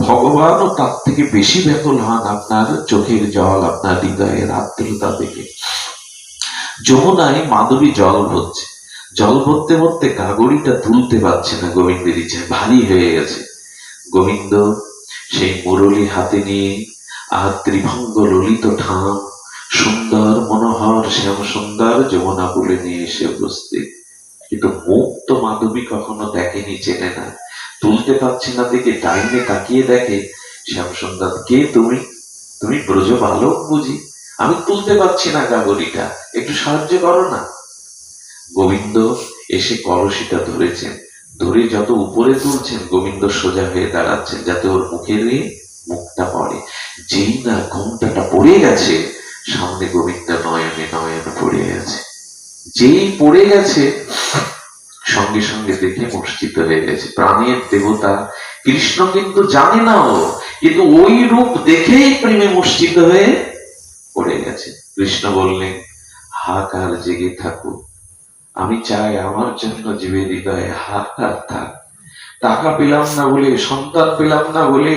ভগবানও তার থেকে বেশি ব্যাকুল হন আপনার চোখের জল, আপনার হৃদয়ের আর্দ্রতা দেখে। যমুনায় মাধবী জল ভরছে, জল ভরতে ভরতে গাগরিটা তুলতে পারছে না, গোবিন্দের ইচ্ছে ভারী হয়ে গেছে। গোবিন্দ সেই মুরলী হাতে নিয়ে, আর ত্রিভঙ্গ ললিত ঠাম, সুন্দর মনোহর শ্যাম সুন্দর যমুনা বলে নিয়ে এসে উপস্থিত। কিন্তু মুখ তো মাধবী কখনো দেখেনি, চেনে না। তুলতে পারছি না দেখে ডাইনে তাকিয়ে দেখে, শ্যাম সুন্দর, কে তুমি? তুমি ব্রজ বালক বুঝি? আমি তুলতে পারছি না গাগরিটা, একটু সাহায্য করো না। গোবিন্দ এসে কলসিটা ধরেছেন, ধরে যত উপরে তুলছেন, গোবিন্দ সোজা হয়ে দাঁড়াচ্ছেন যাতে ওর মুখের মুখটা পড়ে। যেই না ঘুমটাটা পড়ে গেছে, সামনে গোবিন্দ নয়নে নয়ন পড়ে গেছে। যেই পড়ে গেছে, সঙ্গে সঙ্গে দেখে মূর্ছিত হয়ে গেছে। প্রাণের দেবতা কৃষ্ণ কিন্তু জানে না ও, কিন্তু ওই রূপ দেখেই প্রেমে মূর্ছিত হয়ে পড়ে গেছে। কৃষ্ণ বললেন, হাহাকার জেগে থাকুক, আমি চাই আমার জন্য জীবের হৃদয়ে হাহাকার থাক। টাকা পেলাম না বলে, সন্তান পেলাম না বলে,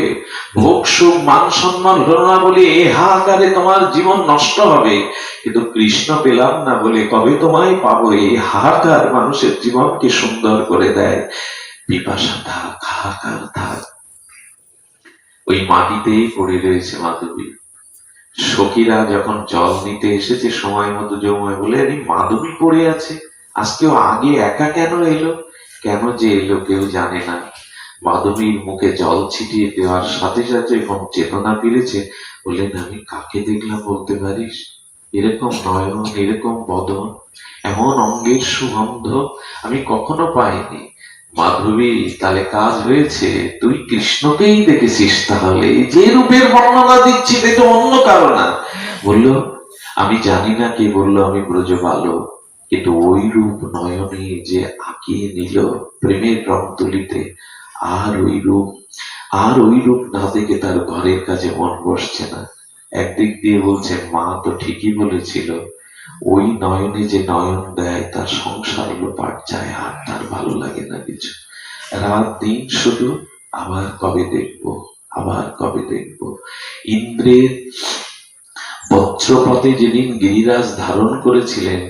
ভোগ সুখ মান সম্মান হলো না বলে এই হাহাকারে তোমার জীবন নষ্ট হবে। কিন্তু কৃষ্ণ পেলাম না বলে কবে তোমায় পাবো, এই হাহাকার মানুষের জীবনকে সুন্দর করে দেয়। পিপাসা থাক, হাহাকার থাক। ওই মাটিতেই পড়ে রয়েছে মাধবী। সখীরা যখন জল নিতে এসেছে সময় মতো যমুনায়, বলে আরে মাধবী পড়ে আছে, আজকেও আগে একা কেন এলো? কেন যে এলো কেউ জানে না। মাধবীর মুখে জল ছিটিয়ে দেওয়ার সাথে সাথে যখন চেতনা ফিরেছে, বললেন, আমি কাকে দেখলাম বলতে পারিস? এরকম নয়ন, এরকম বদন, এমন অঙ্গের সুগন্ধ আমি কখনো পাইনি। মাধবী, তাহলে কাজ হয়েছে, তুই কৃষ্ণকেই দেখেছিস, তাহলে যে রূপের বর্ণনা দিচ্ছি এটা অন্য কারো না। বলল, আমি জানি না কে বললো আমি ব্রজবালক, কিন্তু ওই রূপ নয়নে যে আঁকিয়ে নিল প্রেমের রং তুলিতে, আর ওই রূপ না দেখে তার ঘরের কাজে মন বসছে না। একদিক দিয়ে বলছে, মা তো ঠিকই বলেছিল, ওই নয়নে যে নয়ন দেয় তার সংসার লোপাট যায়, আর তার ভালো লাগে না কিছু। রাত দিন শুধু আবার কবে দেখবো, আবার কবে দেখবো। ইন্দ্রের বজ্রপথে যেদিন গিরিরাজ ধারণ করেছিলেন,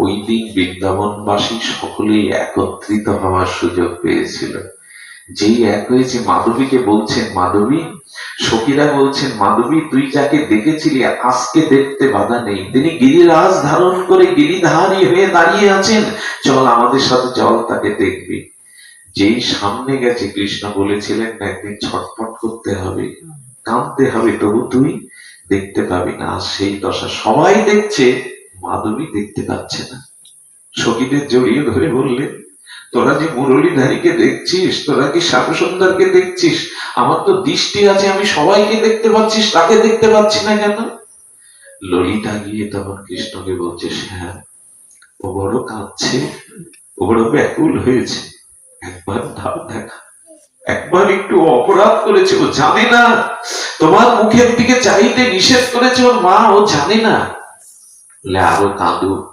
ওই দিন বৃন্দাবনবাসী সকলেই একত্রিত হওয়ার সুযোগ পেয়েছিল। যেই এক হয়েছে, মাধবীকে বলছেন, মাধবী, সখীরা বলছেন, মাধবী তুই যাকে দেখেছিলি আজকে দেখতে বাধা নেই, তিনি গিরিরাজ ধারণ করে গিরিধারী হয়ে দাঁড়িয়ে আছেন, চল আমাদের সাথে চল, তাকে দেখবি। যেই সামনে গেছে, কৃষ্ণ বলেছিলেন না একদিন ছটফট করতে হবে, কাঁদতে হবে, তবু তুই দেখতে পাবি না। আর সেই দশা, সবাই দেখছে, মাধবী দেখতে পাচ্ছে না। সখীদের জড়িয়ে ধরে বললেন, তোরা যে মুরলীধারীকে দেখছিস, তোরা কি শ্যামসুন্দরকে দেখছিস, আমার তো দৃষ্টি আছে, আমি সবাইকে দেখতে পাচ্ছিস, তাকে দেখতে পাচ্ছি না কেন? ললিতা গিয়ে তখন কৃষ্ণকে বলছে, হ্যাঁ, ও বড় কাঁদছে, ও বড় ব্যাকুল হয়েছে, একবার ধার দেখা, একবার একটু অপরাধ করেছে, ও জানে না, তোমার মুখের দিকে চাইতে নিষেধ করেছে ওর মা, ও জানে না। বলে, আরো কাঁদুক,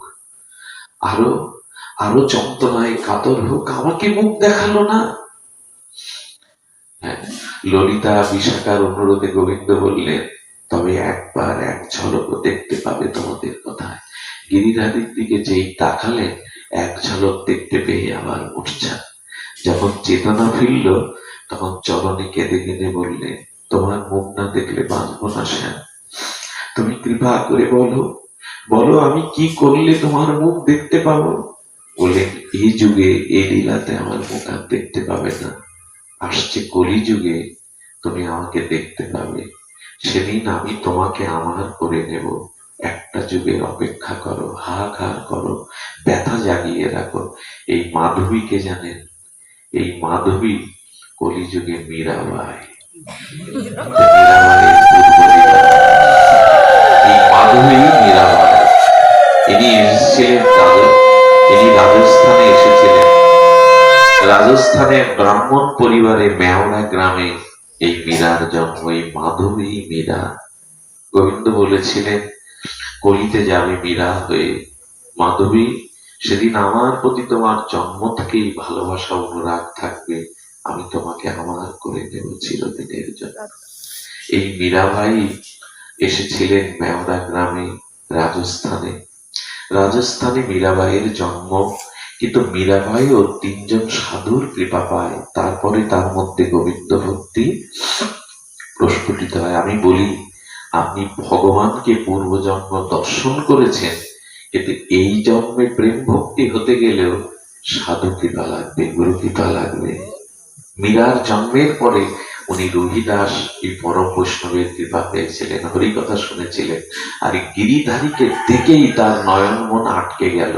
আরো আরো যন্ত্রণায় কাতর হোক, আমাকে মুখ দেখালো না। হ্যাঁ, ললিতা বিশাখার অনুরোধে গোবিন্দ বললেন, তবে একবার এক ঝলকও দেখতে পাবে তোমাদের কথায়। গিরিধারীর দিকে যেই তাকালেন, এক ঝলক দেখতে পেয়ে আবার মূর্ছা। যখন চেতনা ফিরল, তখন চরণে কেঁদে কেঁদে বললেন, তোমার মুখ না দেখলে বাঁচবো না শ্যাম, তুমি কৃপা করে বলো, বলো আমি কি করলে তোমার মুখ দেখতে পাবো। বললেন, এই যুগে এই লীলাতে আমার মুখ আর দেখতে পাবে না, আসছে কলি যুগে তুমি আমাকে দেখতে পাবে, সেদিন আমি তোমাকে আমার করে নেব। একটা যুগের অপেক্ষা করো, হাহাকার করো, ব্যথা জাগিয়ে রাখো। এই মাধবীকে জানেন? এই মাধবী কলিযুগে মীরাবাই। এই মাধবী মীরাবাই, ইনি এসেছিলেন ইনি রাজস্থানে এসেছিলেন। রাজস্থানের ব্রাহ্মণ পরিবারে মেওরা গ্রামে এই মীরার জন্ম, এই মাধবী মীরা। গোবিন্দ বলেছিলেন, কলিতে যাবে মীরা হয়ে। মাধবী, সেদিন আমার প্রতি তোমার জন্ম থেকেই ভালোবাসা অনুরাগ থাকবে, আমি তোমাকে আমার করে নেব চিরদিনের জন্য। এই মীরাবাই এসেছিলেন মেওরা গ্রামে, রাজস্থানে। রাজস্থানে মীরাবাইয়ের জন্ম, কিন্তু মীরাবাই ও তিনজন সাধুর কৃপা পায়, তারপরে তার মধ্যে গোবিন্দ ভক্তি প্রস্ফুটিত হয়। আমি বলি, আপনি ভগবানকে পূর্বজন্ম দর্শন করেছেন, কিন্তু এই জন্মে প্রেম ভক্তি হতে গেলেও সাধু কৃপা লাগবে, গুরু কৃপা লাগবে। মীরার জন্মের পরে উনি রোহিদাস, এই পরম বৈষ্ণবের কৃপা পেয়েছিলেন, হরিকথা শুনেছিলেন, আর গিরিধারীকে দেখেই তার নয়ন মন আটকে গেল।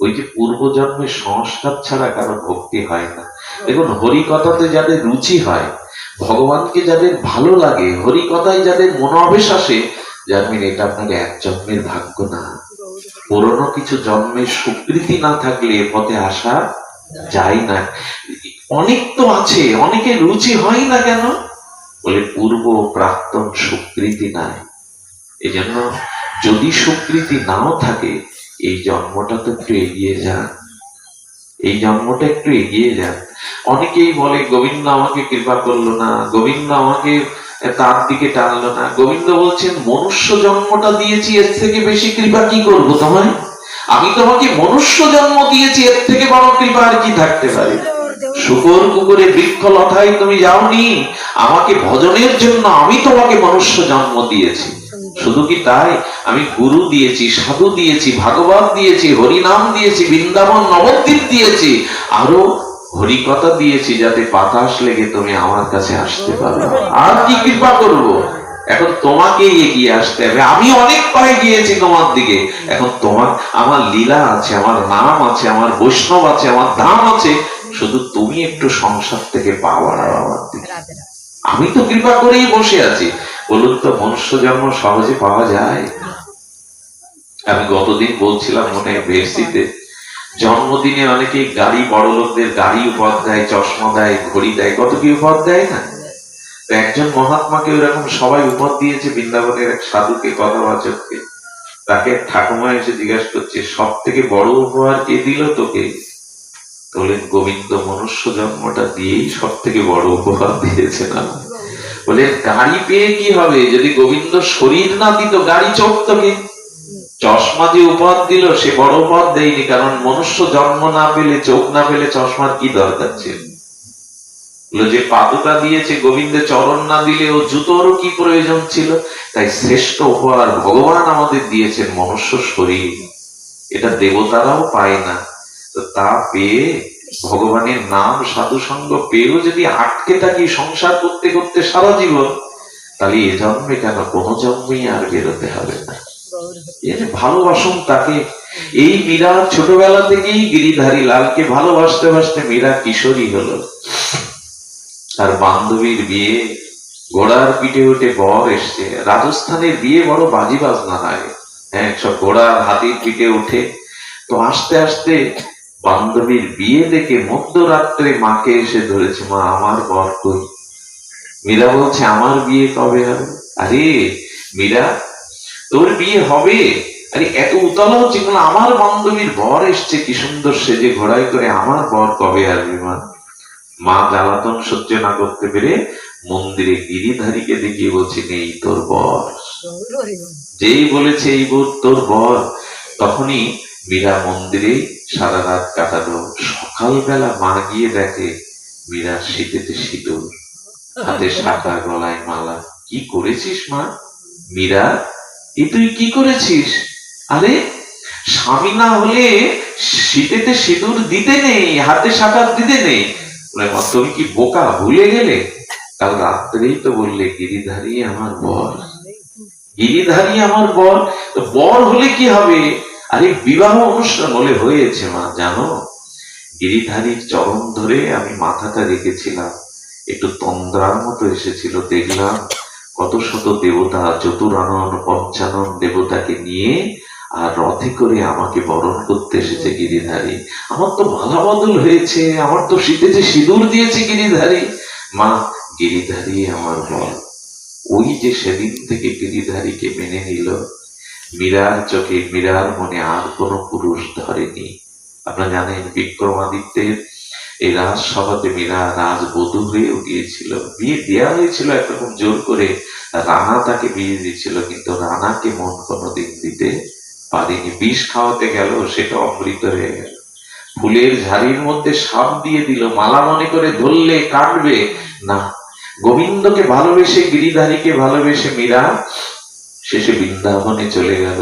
ওই যে পূর্বজন্মের সংস্কার ছাড়া কারো ভক্তি হয় না। দেখুন, হরিকথাতে যাদের রুচি হয়, ভগবানকে যাদের ভালো লাগে, হরিকথায় যাদের মনোবেশ আসে, জানবেন এটা আপনার এক জন্মের ভাগ্য না, পুরনো কিছু জন্মের স্বীকৃতি না থাকলে এ পথে আসা যায় না। অনেক তো আছে, অনেকের রুচি হয় না কেন? বলে পূর্ব প্রাক্তন স্বীকৃতি নাই। এই জন্য যদি স্বীকৃতি নাও থাকে, এই জন্মটা তো একটু এগিয়ে যান, এই জন্মটা একটু এগিয়ে যান। অনেকেই বলে, গোবিন্দ আমাকে কৃপা করলো না, গোবিন্দ আমাকে তার দিকে টানলো না। গোবিন্দ বলছেন, মনুষ্য জন্মটা দিয়েছি, এর থেকে বেশি কৃপা কি করবো তোমায়? আমি তোমাকে মনুষ্য জন্ম দিয়েছি, এর থেকে বড় কৃপা আর কি থাকতে পারে? শুকর কুকুরে বৃক্ষ লতায় তুমি যাওনি, আমাকে ভজনের জন্য আমি তোমাকে মনুষ্য জন্ম দিয়েছি। শুধু কি তাই, আমি গুরু দিয়েছি, সাধু দিয়েছি, ভাগবত দিয়েছি, হরিনাম দিয়েছি, বৃন্দাবন নবদ্বীপ দিয়েছি, আরো হরিকথা দিয়েছি, যাতে বাতাস লেগে তুমি আমার কাছে আসতে পারো। আর কি কৃপা করব? এখন তোমাকেই এগিয়ে আসতে হবে। আমি অনেক পায়ে গিয়েছি তোমার দিকে, এখন তোমার, আমার লীলা আছে, আমার নাম আছে, আমার বৈষ্ণব আছে, আমার ধাম আছে, শুধু তুমি একটু সংসার থেকে পা বাড়াও আমার দিকে। আমি তো কৃপা করেই বসে আছি। বলুন তো, মনুষ্য জন্ম সহজে পাওয়া যায়? আমি গতদিন বলছিলাম মনে হয় বেরসিতে, জন্মদিনে অনেকেই গাড়ি, বড় লোকদের গাড়ি উপহার দেয়, চশমা দেয়, ঘড়ি দেয়, কত কি উপহার দেয় না? তো একজন মহাত্মাকে ওরকম সবাই উপহার দিয়েছে, বৃন্দাবনের এক সাধুকে, কথাবাচককে। তাকে ঠাকুমা এসে জিজ্ঞাসা করছে, সব থেকে বড় উপহার কে দিল তোকে? বললেন, গোবিন্দ মনুষ্য জন্মটা দিয়েই সব থেকে বড় উপহার দিয়েছে না। বলে, গাড়ি পেয়ে কি হবে? যদি গোবিন্দ শরীর না দিত, গাড়ি চোখ তোকে। চশমা যে উপহার দিল সে বড় উপহার দেয়নি, কারণ মনুষ্য জন্ম না পেলে, চোখ না পেলে চশমার কি দরকার ছিল? যে পাদুকা দিয়েছে, গোবিন্দের চরণ না দিলে ও জুতোরও কি প্রয়োজন ছিল? তাই শ্রেষ্ঠ উপহার ভগবান আমাদের দিয়েছেন মনুষ্য শরীর, এটা দেবতারাও পায় না। তো তা পেয়ে, ভগবানের নাম সাধু সঙ্গ পেয়েও যদি আটকে থাকি সংসার করতে করতে সারা জীবন, তাহলে এ জন্মে কেন, কোন জন্মেই আর বেরোতে হবে না। ভালোবাসুন তাকে। এই মীরা ছোটবেলা থেকেই গিরিধারী লালকে ভালোবাসতে বাসতে মীরা কিশোরী হলো। তার বান্ধবীর বিয়ে, ঘোড়ার পিঠে উঠে বর এসছে। রাজস্থানের বিয়ে বড় বাজি বাজনা হয়, হ্যাঁ, সব ঘোড়ার হাতির পিঠে উঠে। তো আস্তে আস্তে বান্ধবীর বিয়ে দেখে মধ্যরাত্রে মাকে এসে ধরেছে, মা আমার বর কই? মীরা বলছে, আমার বিয়ে কবে হবে? আরে মীরা, তোর বিয়ে হবে? আরে এত উতলা হচ্ছে কেন? আমার বান্ধবীর বর এসছে, কি সুন্দর সেজে ঘোড়ায় করে, আমার বর কবে আসবে? মা, মা জ্বালাতন সহ্য না করতে পেরে মন্দিরে গিরিধারীকে দেখিয়ে বলছে, নেই তোর বর। যেই বলেছে এই বোধ তোর বর, তখনই মীরা মন্দিরে সারা রাত কাটালো। সকালবেলা মা গিয়ে দেখে মীরা শীতেতে সিঁদুর, হাতে শাঁখা, গলায় মালা। কি করেছিস মা? মীরা, এ তুই কি করেছিস? আরে স্বামী না হলে শীতেতে সিঁদুর দিতে নেই, হাতে শাঁখা দিতে নেই। তুমি কি বোকা, ভুলে গেলে? কাল রাত্রেই তো বললে গিরিধারী আমার বর, গিরিধারী আমার বর। বর হলে কি হবে? আরে বিবাহ অনুষ্ঠান হলে হয়েছে মা, জানো, গিরিধারীর চরণ ধরে আমি মাথাটা রেখেছিলাম, একটু তন্দ্রার মতো এসেছিল, দেখলাম কত শত দেবতা, চতুরানন পঞ্চানন দেবতাকে নিয়ে আর রথে করে আমাকে বরণ করতে এসেছে গিরিধারী। আমার তো মালা বদল হয়েছে, আমার তো শীতেতে সিঁদুর দিয়েছে গিরিধারী। মা, গিরিধারী আমার বর। ওই যে সেদিন থেকে গিরিধারীকে মেনে নিল, মীরার চোখে, মীরার মনে আর কোনো পুরুষ ধরেনি। আপনারা জানেন, বিক্রমাদিত্যের এই রাজসভাতে মীরা রাজবধূ হয়েও গিয়েছিল। বিয়ে দেওয়া হয়েছিল একরকম জোর করে, রানা তাকে বিয়ে দিয়েছিল, কিন্তু রানাকে মন কোনোদিন দিতে পারেনি। বিষ খাওয়াতে গেল, সেটা অমৃত হয়ে গেল। ফুলের ঝাড়ির মধ্যে সাপ দিয়ে দিল, মালা মনে করে ধরলে কাটবে না। গোবিন্দকে ভালোবেসে, গিরিধারীকে ভালোবেসে মীরা শেষে বৃন্দাবনে চলে গেল।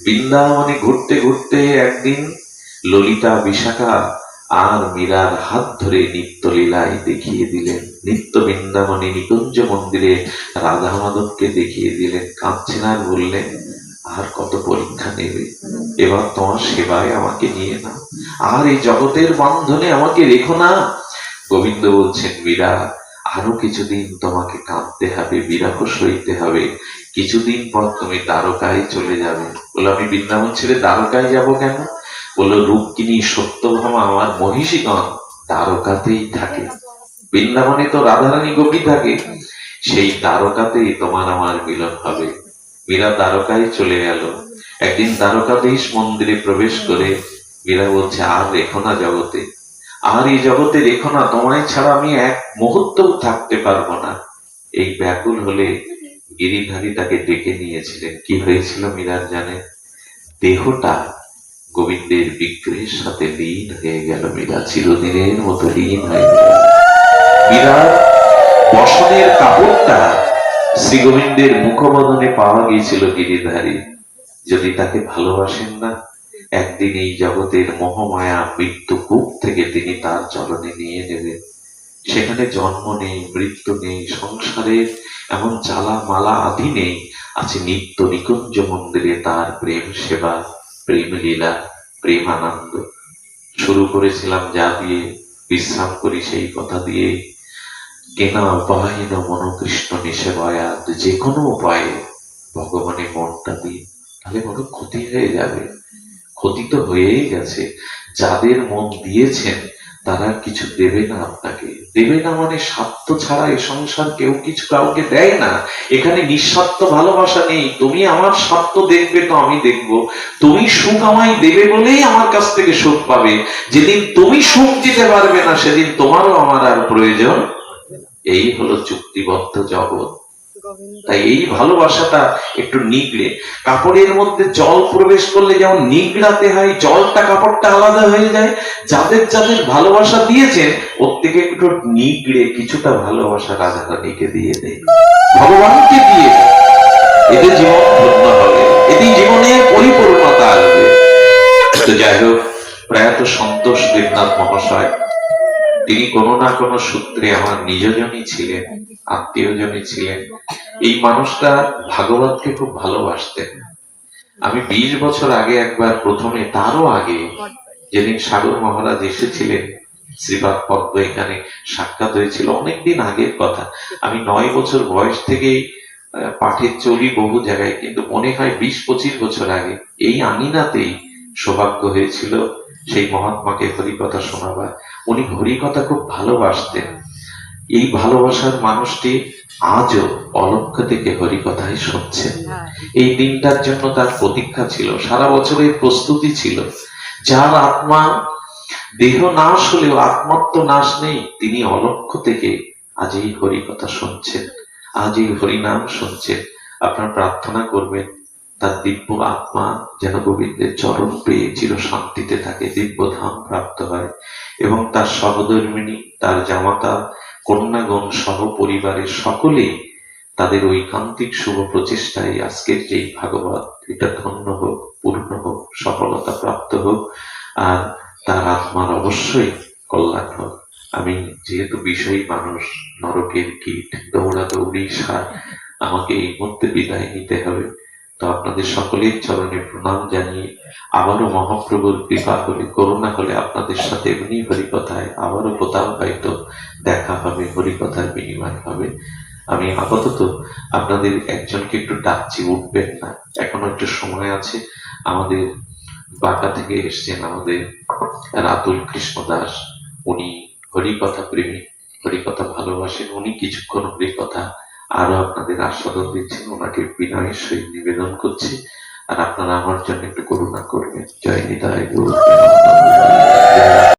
বৃন্দাবনে ঘুরতে ঘুরতে একদিন ললিতা, বিশাখা আর মীরার হাত ধরে নিত্য লীলায় দেখিয়ে দিলেন। নিত্য বৃন্দাবনে নিকুঞ্জ মন্দিরে রাধা মাধবকে দেখিয়ে দিলেন। কাঁদছেন আর বললেন, আর কত পরীক্ষা নেবে, এবার তোমার সেবায় আমাকে নিয়ে না, আর এই জগতের বন্ধনে আমাকে রেখো না। গোবিন্দ বলছেন, মীরা, আরো কিছুদিন তোমাকে কাঁদতে হবে, বিরহ সইতে হবে, কিছুদিন পর তুমি দ্বারকায় চলে যাবে। বলে, আমি বৃন্দাবন ছেড়ে দ্বারকায় যাব কেন? বললো, রুক্মিণী, সত্যভামা, আমার মহিষীগণ দ্বারকাতেই থাকে। বৃন্দাবনে তো রাধারানী গোপী থাকে, সেই দ্বারকাতেই তোমার আমার মিলন হবে। মীরা দ্বারকায় চলে গেল। একদিন দ্বারকাধীশ মন্দিরে প্রবেশ করে মীরা বলছে, আর রেখো না জগতে, আর এই জগতে রেখো না, তোমায় ছাড়া আমি এক মুহূর্ত থাকতে পারবো না। এই ব্যাকুল হলে গিরিধারী তাকে ডেকে নিয়েছিলেন। কি হয়েছিল মীরার জানেন? দেহটা গোবিন্দের বিগ্রহের সাথে লীন হয়ে গেল। মীরা চিরদিনের মতো লীন হয়ে গেল। মীরার বসনের কাপড়টা শ্রী গোবিন্দের মুখবদনে পাওয়া গিয়েছিল গিরিধারী। যদি তাকে ভালোবাসেন না, একদিন এই জগতের মোহমায়া মৃত্যু কূপ থেকে তিনি তার চরণে নিয়ে নেবেন। সেখানে জন্ম নেই, মৃত্যু নেই, সংসারের এমন জ্বালা মালা আদি নেই। আছে নিত্য নিকুঞ্জ মন্দিরে তার প্রেম সেবা, প্রেম লীলা, প্রেম আনন্দ। শুরু করেছিলাম যা দিয়ে, বিশ্রাম করি সেই কথা দিয়ে। কেনা উপায়ন মনকৃষ্ণ নিষেবয়াত, যে কোনো উপায়ে ভগবানের মনটা দিন, তাহলে বড় ক্ষতি হয়ে যাবে। ক্ষতি তো হয়েই গেছে। যাদের মন দিয়েছেন তারা কিছু দেবে না আপনাকে। দেবে না মানে স্বার্থ ছাড়া এ সংসার কেউ কিছু কাউকে দেয় না। এখানে নিঃস্বার্থ ভালোবাসা নেই। তুমি আমার স্বার্থ দেখবে তো আমি দেখব। তুমি সুখ আমায় দেবে বলেই আমার কাছ থেকে সুখ পাবে। যেদিন তুমি সুখ দিতে পারবে না সেদিন তোমারও আমার আর প্রয়োজন। এই হলো চুক্তিবদ্ধ জগৎ। তাই এই ভালোবাসাটা একটু নিগড়ে, কাপড়ের মধ্যে জল প্রবেশ করলে যেমন নিগড়াতে হয়, জলটা কাপড়টা আলাদা হয়ে যায়। যাদের যাদের ভালোবাসা দিয়েছেন ওর থেকে একটু নিগড়ে কিছুটা ভালোবাসা রাধারানীকে দিয়ে দেয়, ভগবানকে দিয়ে দেয়। এতে জীবন ধন্য হবে, এতে জীবনের পরিপূর্ণতা আসবে। তো যাই হোক, প্রয়াত সন্তোষ দেবনাথ মহাশয়, তিনি কোনো না কোনো সূত্রে আমার নিজজনই ছিলেন, আত্মীয়জনই ছিলেন। এই মানুষটা ভাগবতকে খুব ভালোবাসতেন। আমি 20 বছর আগে একবার, প্রথমে তারও আগে, যেদিন সাগর মহারাজ এসেছিলেন, শ্রীপাদ পদ্ম এখানে সাক্ষাৎ হয়েছিল, অনেকদিন আগের কথা। আমি 9 বছর বয়স থেকেই পাঠে চলি বহু জায়গায়, কিন্তু মনে হয় 20-25 বছর আগে এই আঙিনাতেই সৌভাগ্য হয়েছিল সেই মহাত্মাকে হরিকথা শোনাবার। উনি হরিকথা খুব ভালোবাসতেন। এই ভালোবাসার মানুষটি আজও অলক্ষ থেকে হরিকথাই শুনছেন। এই দিনটার জন্য তার প্রতীক্ষা ছিল, সারা বছরের প্রস্তুতি ছিল। যার আত্মা, দেহ নাশ হলেও আত্মার তো নাশ নেই, তিনি অলক্ষ থেকে আজ এই হরিকথা শুনছেন, আজ এই হরিনাম শুনছেন। আপনার প্রার্থনা করবেন তার দিব্য আত্মা যেন গোবিন্দের চরণ পেয়ে চির শান্তিতে থাকে, দিব্য ধাম প্রাপ্ত হয়, এবং তার সহধর্মিণী, তার জামাতা, কন্যাগণ সহ পরিবারের সকলেই তাদের ঐকান্তিক শুভ প্রচেষ্টায় আজকের যেই ভাগবত, এটা ধন্য হোক, পূর্ণ হোক, সফলতা প্রাপ্ত হোক, আর তার আত্মার অবশ্যই কল্যাণ হোক। আমি যেহেতু বিষয়ী মানুষ, নরকের কীট, দৌড়াদৌড়ি সার, আমাকে এই মুহূর্তে বিদায় নিতে হবে। তো আপনাদের সকলের চরণে প্রণাম জানিয়ে, আবারও মহাপ্রভুর কৃপা হলে, করুণা হলে আপনাদের সাথে এমনি হরিকথায় আবারও কোথাও হয়তো দেখা হবে, হরিকথার বিনিময় হবে। আমি আপাতত আপনাদের একজনকে একটু ডাকছি, উঠবেন না, এখনো একটু সময় আছে। আমাদের বাঁকা থেকে এসছেন আমাদের রাতুল কৃষ্ণ দাস, উনি হরিকথা প্রেমী, হরিকথা ভালোবাসেন। উনি কিছুক্ষণ হরিকথা আরো আপনাদের আস্বাদন দিচ্ছেন, ওনাকে বিনয়ের সহিত নিবেদন করছি। আর আপনারা আমার জন্য একটু করুণা করবেন। জয় নিতাই গৌর প্রেমানন্দ।